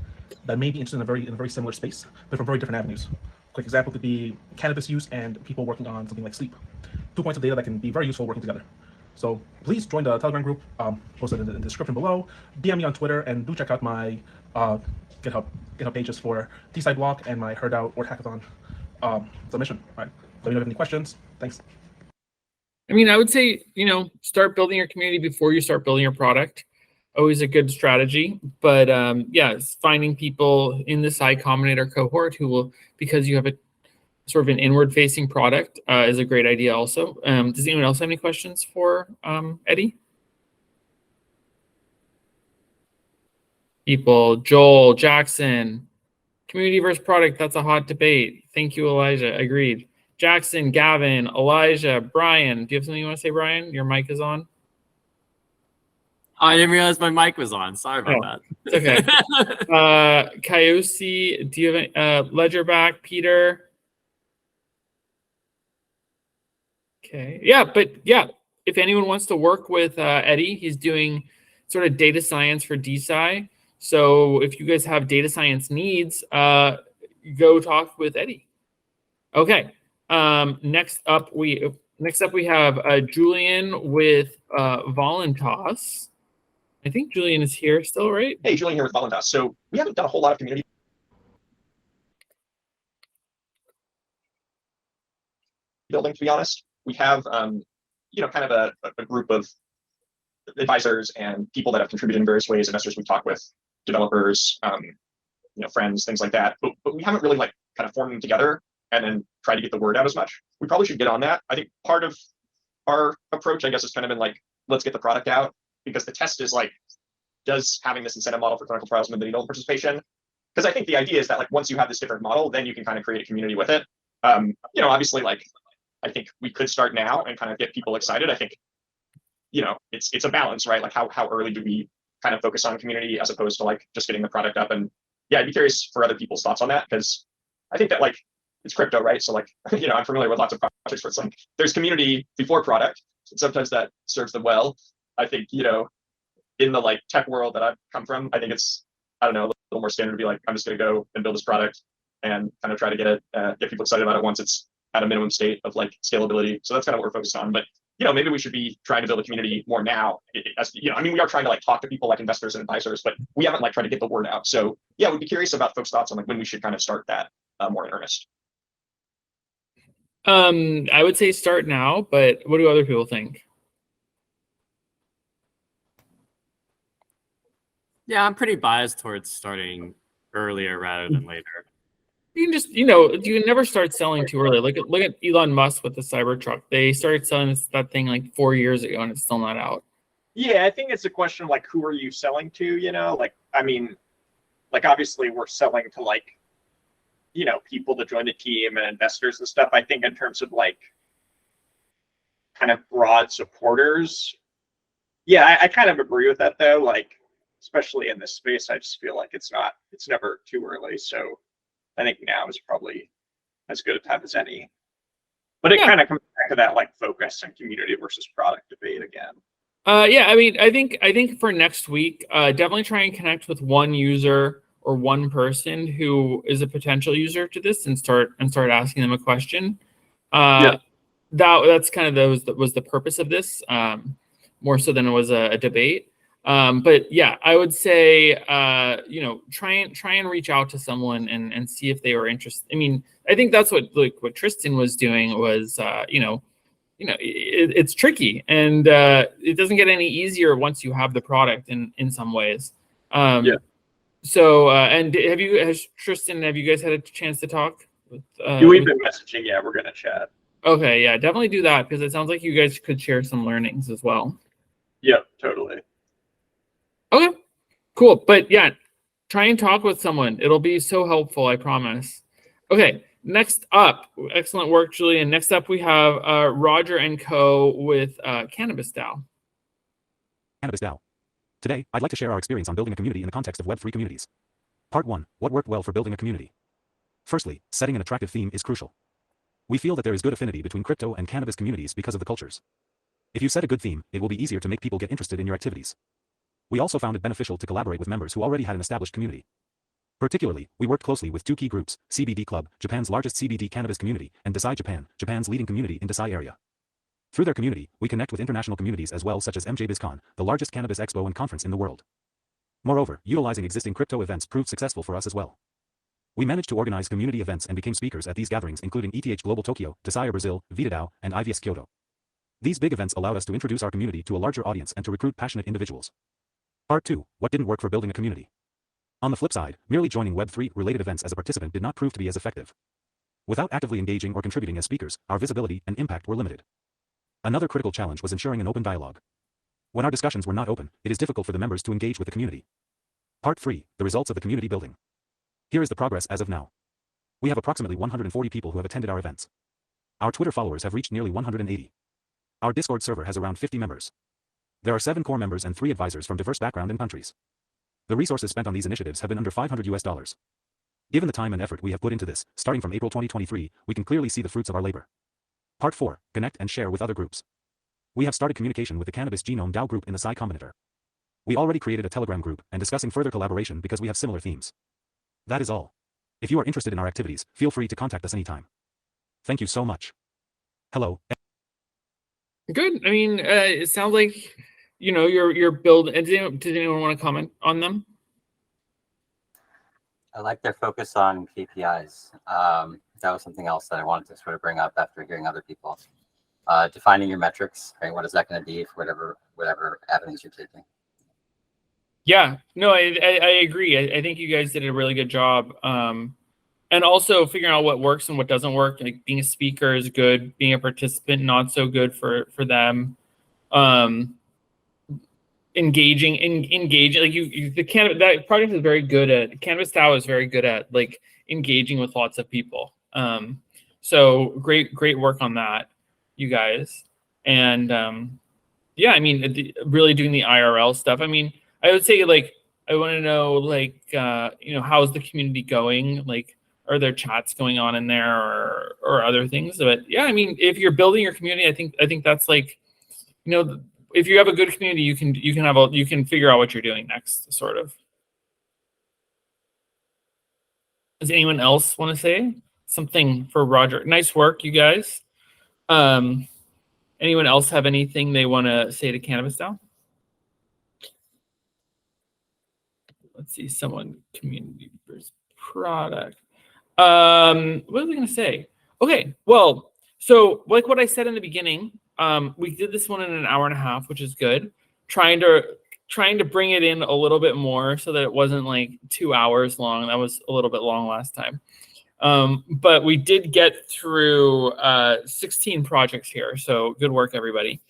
may be interested in a very similar space, but from very different avenues. Quick example could be cannabis use and people working on something like sleep. 2 points of data that can be very useful working together. So please join the Telegram group, posted in the description below. DM me on Twitter, and do check out my GitHub pages for DSI block and my Herdout or Hackathon submission. All right. Let me know if you have any questions. Thanks. I mean, I would say, start building your community before you start building your product. Always a good strategy. But yeah, finding people in the Psi Combinator cohort who will, because you have a sort of an inward-facing product, is a great idea also. Does anyone else have any questions for Eddie? People, Joel, Jackson, community versus product, that's a hot debate. Thank you, Elijah. Agreed. Jackson, Gavin, Elijah, Brian. Do you have something you want to say, Brian? Your mic is on. I didn't realize my mic was on. Sorry about that. It's okay. Kyosi, do you have any, Ledger back, Peter? Okay. Yeah, but yeah, if anyone wants to work with Eddie, he's doing sort of data science for DSI. So if you guys have data science needs, go talk with Eddie. Okay. Next up we have Julian with Voluntas. I think Julian is here still, right? Hey, Julian here with Voluntas. So we haven't done a whole lot of community building, to be honest. We have, kind of a group of advisors and people that have contributed in various ways, investors we talk with, developers, friends, things like that. But we haven't really kind of formed them together and then try to get the word out as much. We probably should get on that. I think part of our approach, I guess, has kind of been let's get the product out, because the test is does having this incentive model for clinical trials move the needle participation? Because I think the idea is that once you have this different model, then you can kind of create a community with it. Obviously, I think we could start now and kind of get people excited. I think, it's a balance, right? How early do we kind of focus on community as opposed to just getting the product up? And yeah, I'd be curious for other people's thoughts on that, because I think that it's crypto, right? So I'm familiar with lots of projects where it's there's community before product, and sometimes that serves them well. I think, in the tech world that I've come from, I think it's, I don't know, a little more standard to be I'm just going to go and build this product and kind of try to get it, get people excited about it once it's at a minimum state of scalability. So that's kind of what we're focused on. But maybe we should be trying to build a community more now. We are trying to talk to people like investors and advisors, but we haven't tried to get the word out. So yeah, we'd be curious about folks' thoughts on when we should kind of start that more in earnest. I would say start now, but what do other people think? Yeah, I'm pretty biased towards starting earlier rather than later. You can just, you can never start selling too early. Look at Elon Musk with the Cybertruck. They started selling that thing 4 years ago, and it's still not out. Yeah, I think it's a question of who are you selling to? Obviously we're selling to people to join the team and investors and stuff. I think in terms of like kind of broad supporters, yeah, I kind of agree with that though. Like, especially in this space, I just feel like it's never too early. So I think now is probably as good a time as any. But it kind of comes back to that like focus and community versus product debate again. Yeah, I mean, I think for next week, definitely try and connect with one user or one person who is a potential user to this, and start asking them a question. That's kind of that was the purpose of this, more so than it was a debate. But yeah, I would say try and reach out to someone and see if they were interested. I mean, I think that's what Tristan was doing was it's tricky, and it doesn't get any easier once you have the product in some ways. So and Tristan, have you guys had a chance to talk with, we've been messaging? Yeah, we're gonna chat. Okay, yeah, definitely do that, because it sounds like you guys could share some learnings as well. Yep, totally. Okay, cool. But yeah, try and talk with someone. It'll be so helpful, I promise. Okay, next up, excellent work, Julian. Next up, we have Roger and Co. with Cannabis DAO. Cannabis DAO. Today, I'd like to share our experience on building a community in the context of Web3 communities. Part 1, what worked well for building a community? Firstly, setting an attractive theme is crucial. We feel that there is good affinity between crypto and cannabis communities because of the cultures. If you set a good theme, it will be easier to make people get interested in your activities. We also found it beneficial to collaborate with members who already had an established community. Particularly, we worked closely with two key groups, CBD Club, Japan's largest CBD cannabis community, and Desai Japan, Japan's leading community in Desai area. Through their community, we connect with international communities as well, such as MJBizCon, the largest cannabis expo and conference in the world. Moreover, utilizing existing crypto events proved successful for us as well. We managed to organize community events and became speakers at these gatherings, including ETH Global Tokyo, Desire Brazil, VitaDAO, and IVS Kyoto. These big events allowed us to introduce our community to a larger audience and to recruit passionate individuals. Part 2, what didn't work for building a community? On the flip side, merely joining Web3 related events as a participant did not prove to be as effective. Without actively engaging or contributing as speakers, our visibility and impact were limited. Another critical challenge was ensuring an open dialogue. When our discussions were not open, it is difficult for the members to engage with the community. Part 3, the results of the community building. Here is the progress as of now. We have approximately 140 people who have attended our events. Our Twitter followers have reached nearly 180. Our Discord server has around 50 members. There are 7 core members and 3 advisors from diverse backgrounds and countries. The resources spent on these initiatives have been under $500. Given the time and effort we have put into this, starting from April 2023, we can clearly see the fruits of our labor. Part 4, connect and share with other groups. We have started communication with the Cannabis Genome DAO group in the Psi Combinator. We already created a Telegram group and discussing further collaboration because we have similar themes. That is all. If you are interested in our activities, feel free to contact us anytime. Thank you so much. Hello. Good. I mean, it sounds like you're building. Did anyone want to comment on them? I like their focus on KPIs. That was something else that I wanted to sort of bring up after hearing other people. Defining your metrics, right? What is that going to be for whatever avenues you're taking? Yeah, no, I agree. I think you guys did a really good job. And also figuring out what works and what doesn't work. Like being a speaker is good, being a participant not so good for them. Engaging like that project is very good at Cannabis DAO is very good at like engaging with lots of people. So great work on that, you guys. And yeah, I mean, really doing the IRL stuff. I mean, I would say like I want to know like how's the community going? Like, are there chats going on in there or other things? But yeah, I mean, if you're building your community, I think that's like, if you have a good community, you can figure out what you're doing next, sort of. Does anyone else want to say something for Roger? Nice work, you guys. Anyone else have anything they want to say to Cannabis DAO? Let's see, someone community versus product. What was I going to say? Okay, well, so like what I said in the beginning, we did this one in an hour and a half, which is good. Trying to bring it in a little bit more so that it wasn't like 2 hours long. That was a little bit long last time. But we did get through 16 projects here, so good work, everybody.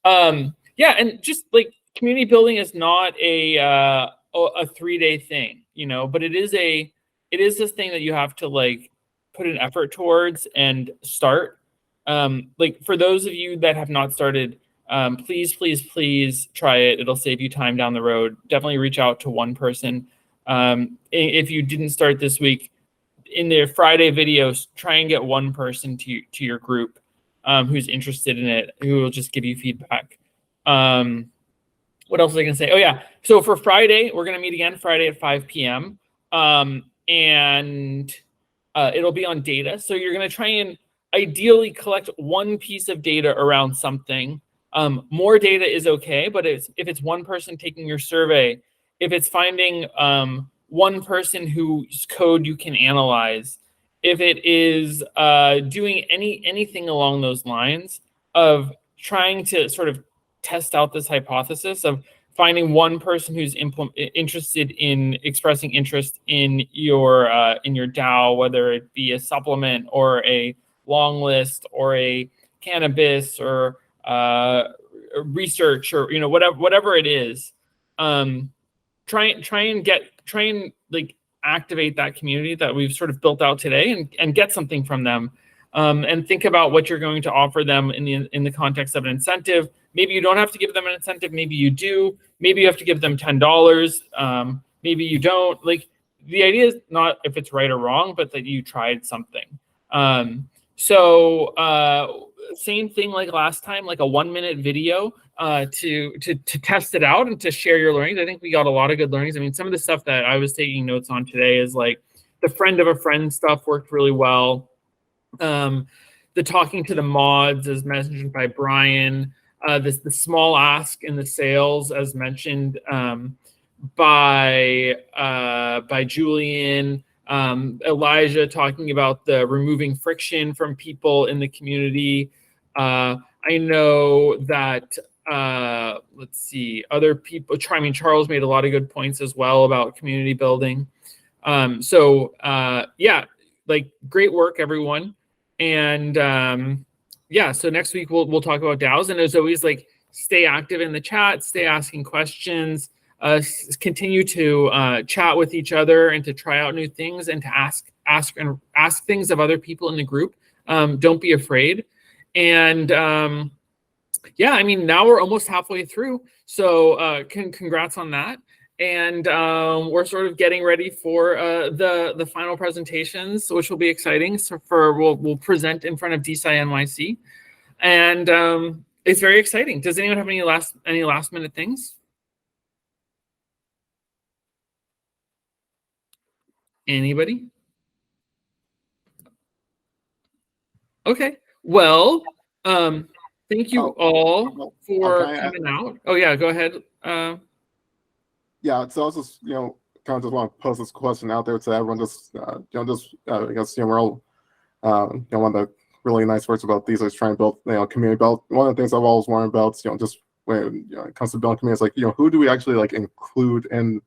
Yeah, and just like community building is not a 3-day thing, but it is this thing that you have to like put an effort towards and start. Like for those of you that have not started, please, please, please try it. It'll save you time down the road. Definitely reach out to one person. If you didn't start this week, in their Friday videos, try and get one person to your group who's interested in it, who will just give you feedback. What else was I going to say? Oh, yeah. So for Friday, we're going to meet again Friday at 5 p.m. And it'll be on data. So you're going to try and ideally collect one piece of data around something. More data is okay, but if it's one person taking your survey, if it's finding one person whose code you can analyze, if it is doing anything along those lines of trying to sort of test out this hypothesis of finding one person who's interested in expressing interest in your DAO, whether it be a supplement or a long list or a cannabis or research or whatever it is. Try and like activate that community that we've sort of built out today and get something from them. And think about what you're going to offer them in the context of an incentive. Maybe you don't have to give them an incentive. Maybe you do. Maybe you have to give them $10. Maybe you don't. Like the idea is not if it's right or wrong, but that you tried something. Same thing like last time, like a 1-minute video to test it out and to share your learnings. I think we got a lot of good learnings. I mean, some of the stuff that I was taking notes on today is like the friend of a friend stuff worked really well. The talking to the mods, as mentioned by Brian, the small ask in the sales, as mentioned by Julian, Elijah talking about the removing friction from people in the community. I know that let's see, other people. I mean, Charles made a lot of good points as well about community building. Yeah, like great work, everyone. And yeah, so next week we'll talk about DAOs, and as always, like stay active in the chat, stay asking questions, continue to chat with each other and to try out new things and to ask things of other people in the group. Don't be afraid. And yeah, I mean, now we're almost halfway through, so congrats on that. And we're sort of getting ready for the final presentations, which will be exciting. So we'll present in front of DeSci NYC, and it's very exciting. Does anyone have any last minute things? Anybody? Okay. Well, thank you all for coming out. Oh yeah, go ahead. Yeah, so I was just, kind of just want to pose this question out there to everyone. Just, I guess, we're all, one of the really nice words about these is trying to build, community build. One of the things I've always worried about, just when it comes to building community, is like, who do we actually like include in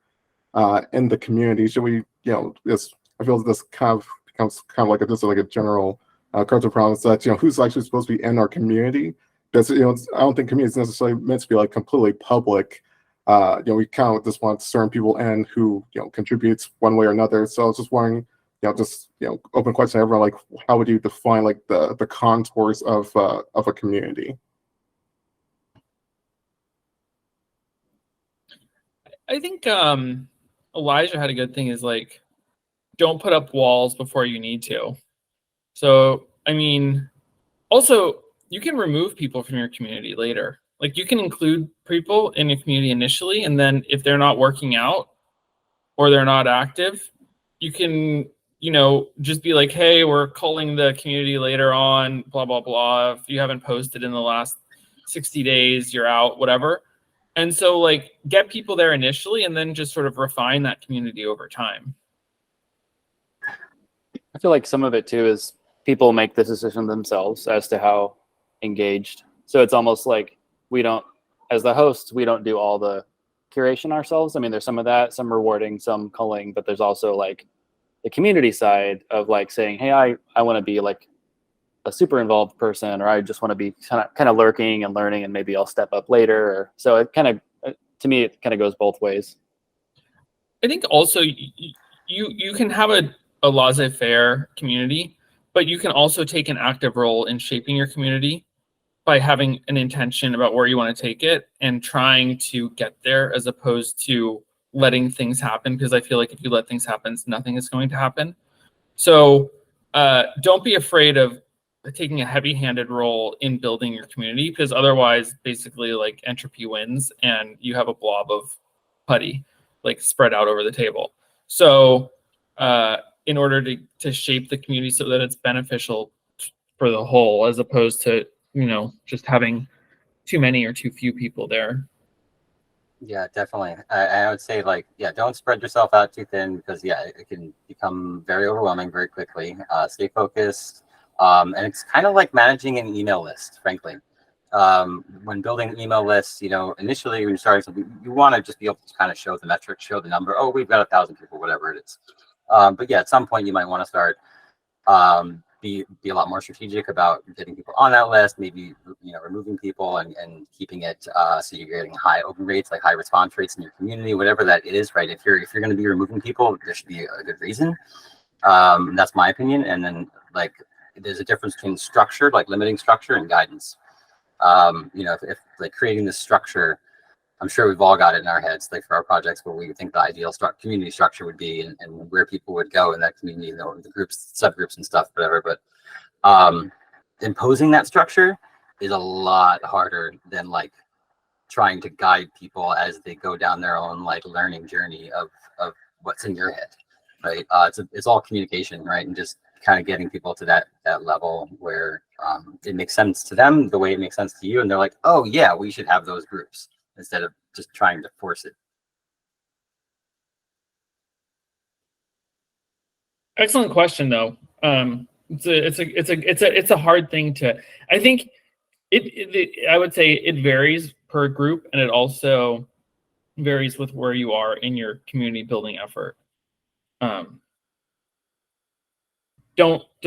the community? Should we, I feel this kind of becomes kind of like like a general cultural problem. Is that who's actually supposed to be in our community? Because I don't think community is necessarily meant to be like completely public. We kind of just want certain people in who contributes one way or another. So I was just wondering, open question to everyone, like how would you define like the contours of a community? I think Elijah had a good thing, is like, don't put up walls before you need to. So, I mean, also, you can remove people from your community later. Like, you can include people in your community initially, and then if they're not working out or they're not active, you can, just be like, hey, we're culling the community later on, blah, blah, blah. If you haven't posted in the last 60 days, you're out, whatever. And so, like, get people there initially and then just sort of refine that community over time. I feel like some of it too is people make the decision themselves as to how engaged. So it's almost like we don't, as the hosts, we don't do all the curation ourselves. I mean, there's some of that, some rewarding, some culling, but there's also like the community side of like saying, hey, I want to be like a super involved person, or I just want to be kind of lurking and learning, and maybe I'll step up later. Or, so it kind of, to me, it kind of goes both ways. I think also you can have a laissez-faire community but you can also take an active role in shaping your community by having an intention about where you want to take it and trying to get there, as opposed to letting things happen. Because I feel like if you let things happen, nothing is going to happen. So don't be afraid of taking a heavy-handed role in building your community, because otherwise, basically, like, entropy wins and you have a blob of putty like spread out over the table. So in order to shape the community so that it's beneficial for the whole, as opposed to, you know, just having too many or too few people there. Yeah, definitely. I would say, like, yeah, don't spread yourself out too thin, because yeah, it can become very overwhelming very quickly. Stay focused. And it's kind of like managing an email list, frankly. When building email lists, you know, initially when you're starting something, you want to just be able to kind of show the metrics, show the number. Oh, we've got 1,000 people, whatever it is. But yeah, at some point you might want to start be a lot more strategic about getting people on that list, maybe, you know, removing people and keeping it so you're getting high open rates, like high response rates in your community, whatever that is, right? If you're going to be removing people, there should be a good reason. That's my opinion. And then, like, there's a difference between structure, like limiting structure, and guidance. You know, if like creating this structure, I'm sure we've all got it in our heads, like for our projects, where we think the ideal community structure would be, and where people would go in that community, you know, the groups, subgroups and stuff, whatever. But imposing that structure is a lot harder than like trying to guide people as they go down their own like learning journey of what's in your head, right? It's all communication, right? And just kind of getting people to that level where it makes sense to them the way it makes sense to you, and they're like, oh yeah, we should have those groups, instead of just trying to force it. Excellent question, though. It's a hard thing to. I think I would say it varies per group, and it also varies with where you are in your community building effort.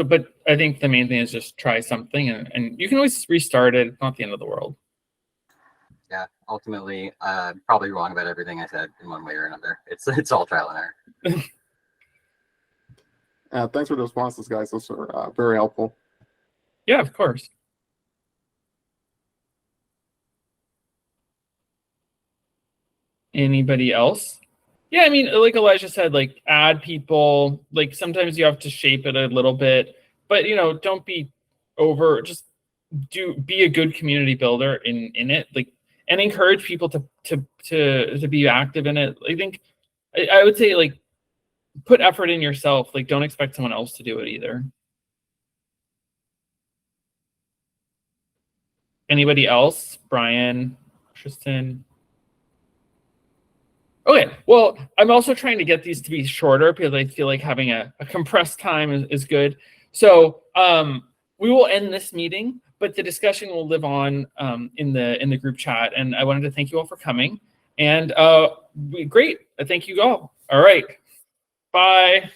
But I think the main thing is just try something, and you can always restart it. It's not the end of the world. Yeah, ultimately, probably wrong about everything I said in one way or another. It's all trial and error. Thanks for the responses, guys. Those are very helpful. Yeah, of course. Anybody else? Yeah, I mean, like Elijah said, like, add people. Like, sometimes you have to shape it a little bit, but, you know, don't be over. Just be a good community builder in it, like, and encourage people to be active in it. I think I would say, like, put effort in yourself. Like, don't expect someone else to do it either. Anybody else? Brian, Tristan? Okay, well, I'm also trying to get these to be shorter, because I feel like having a compressed time is good. So we will end this meeting, but the discussion will live on in the group chat. And I wanted to thank you all for coming. And great, thank you all. All right, bye.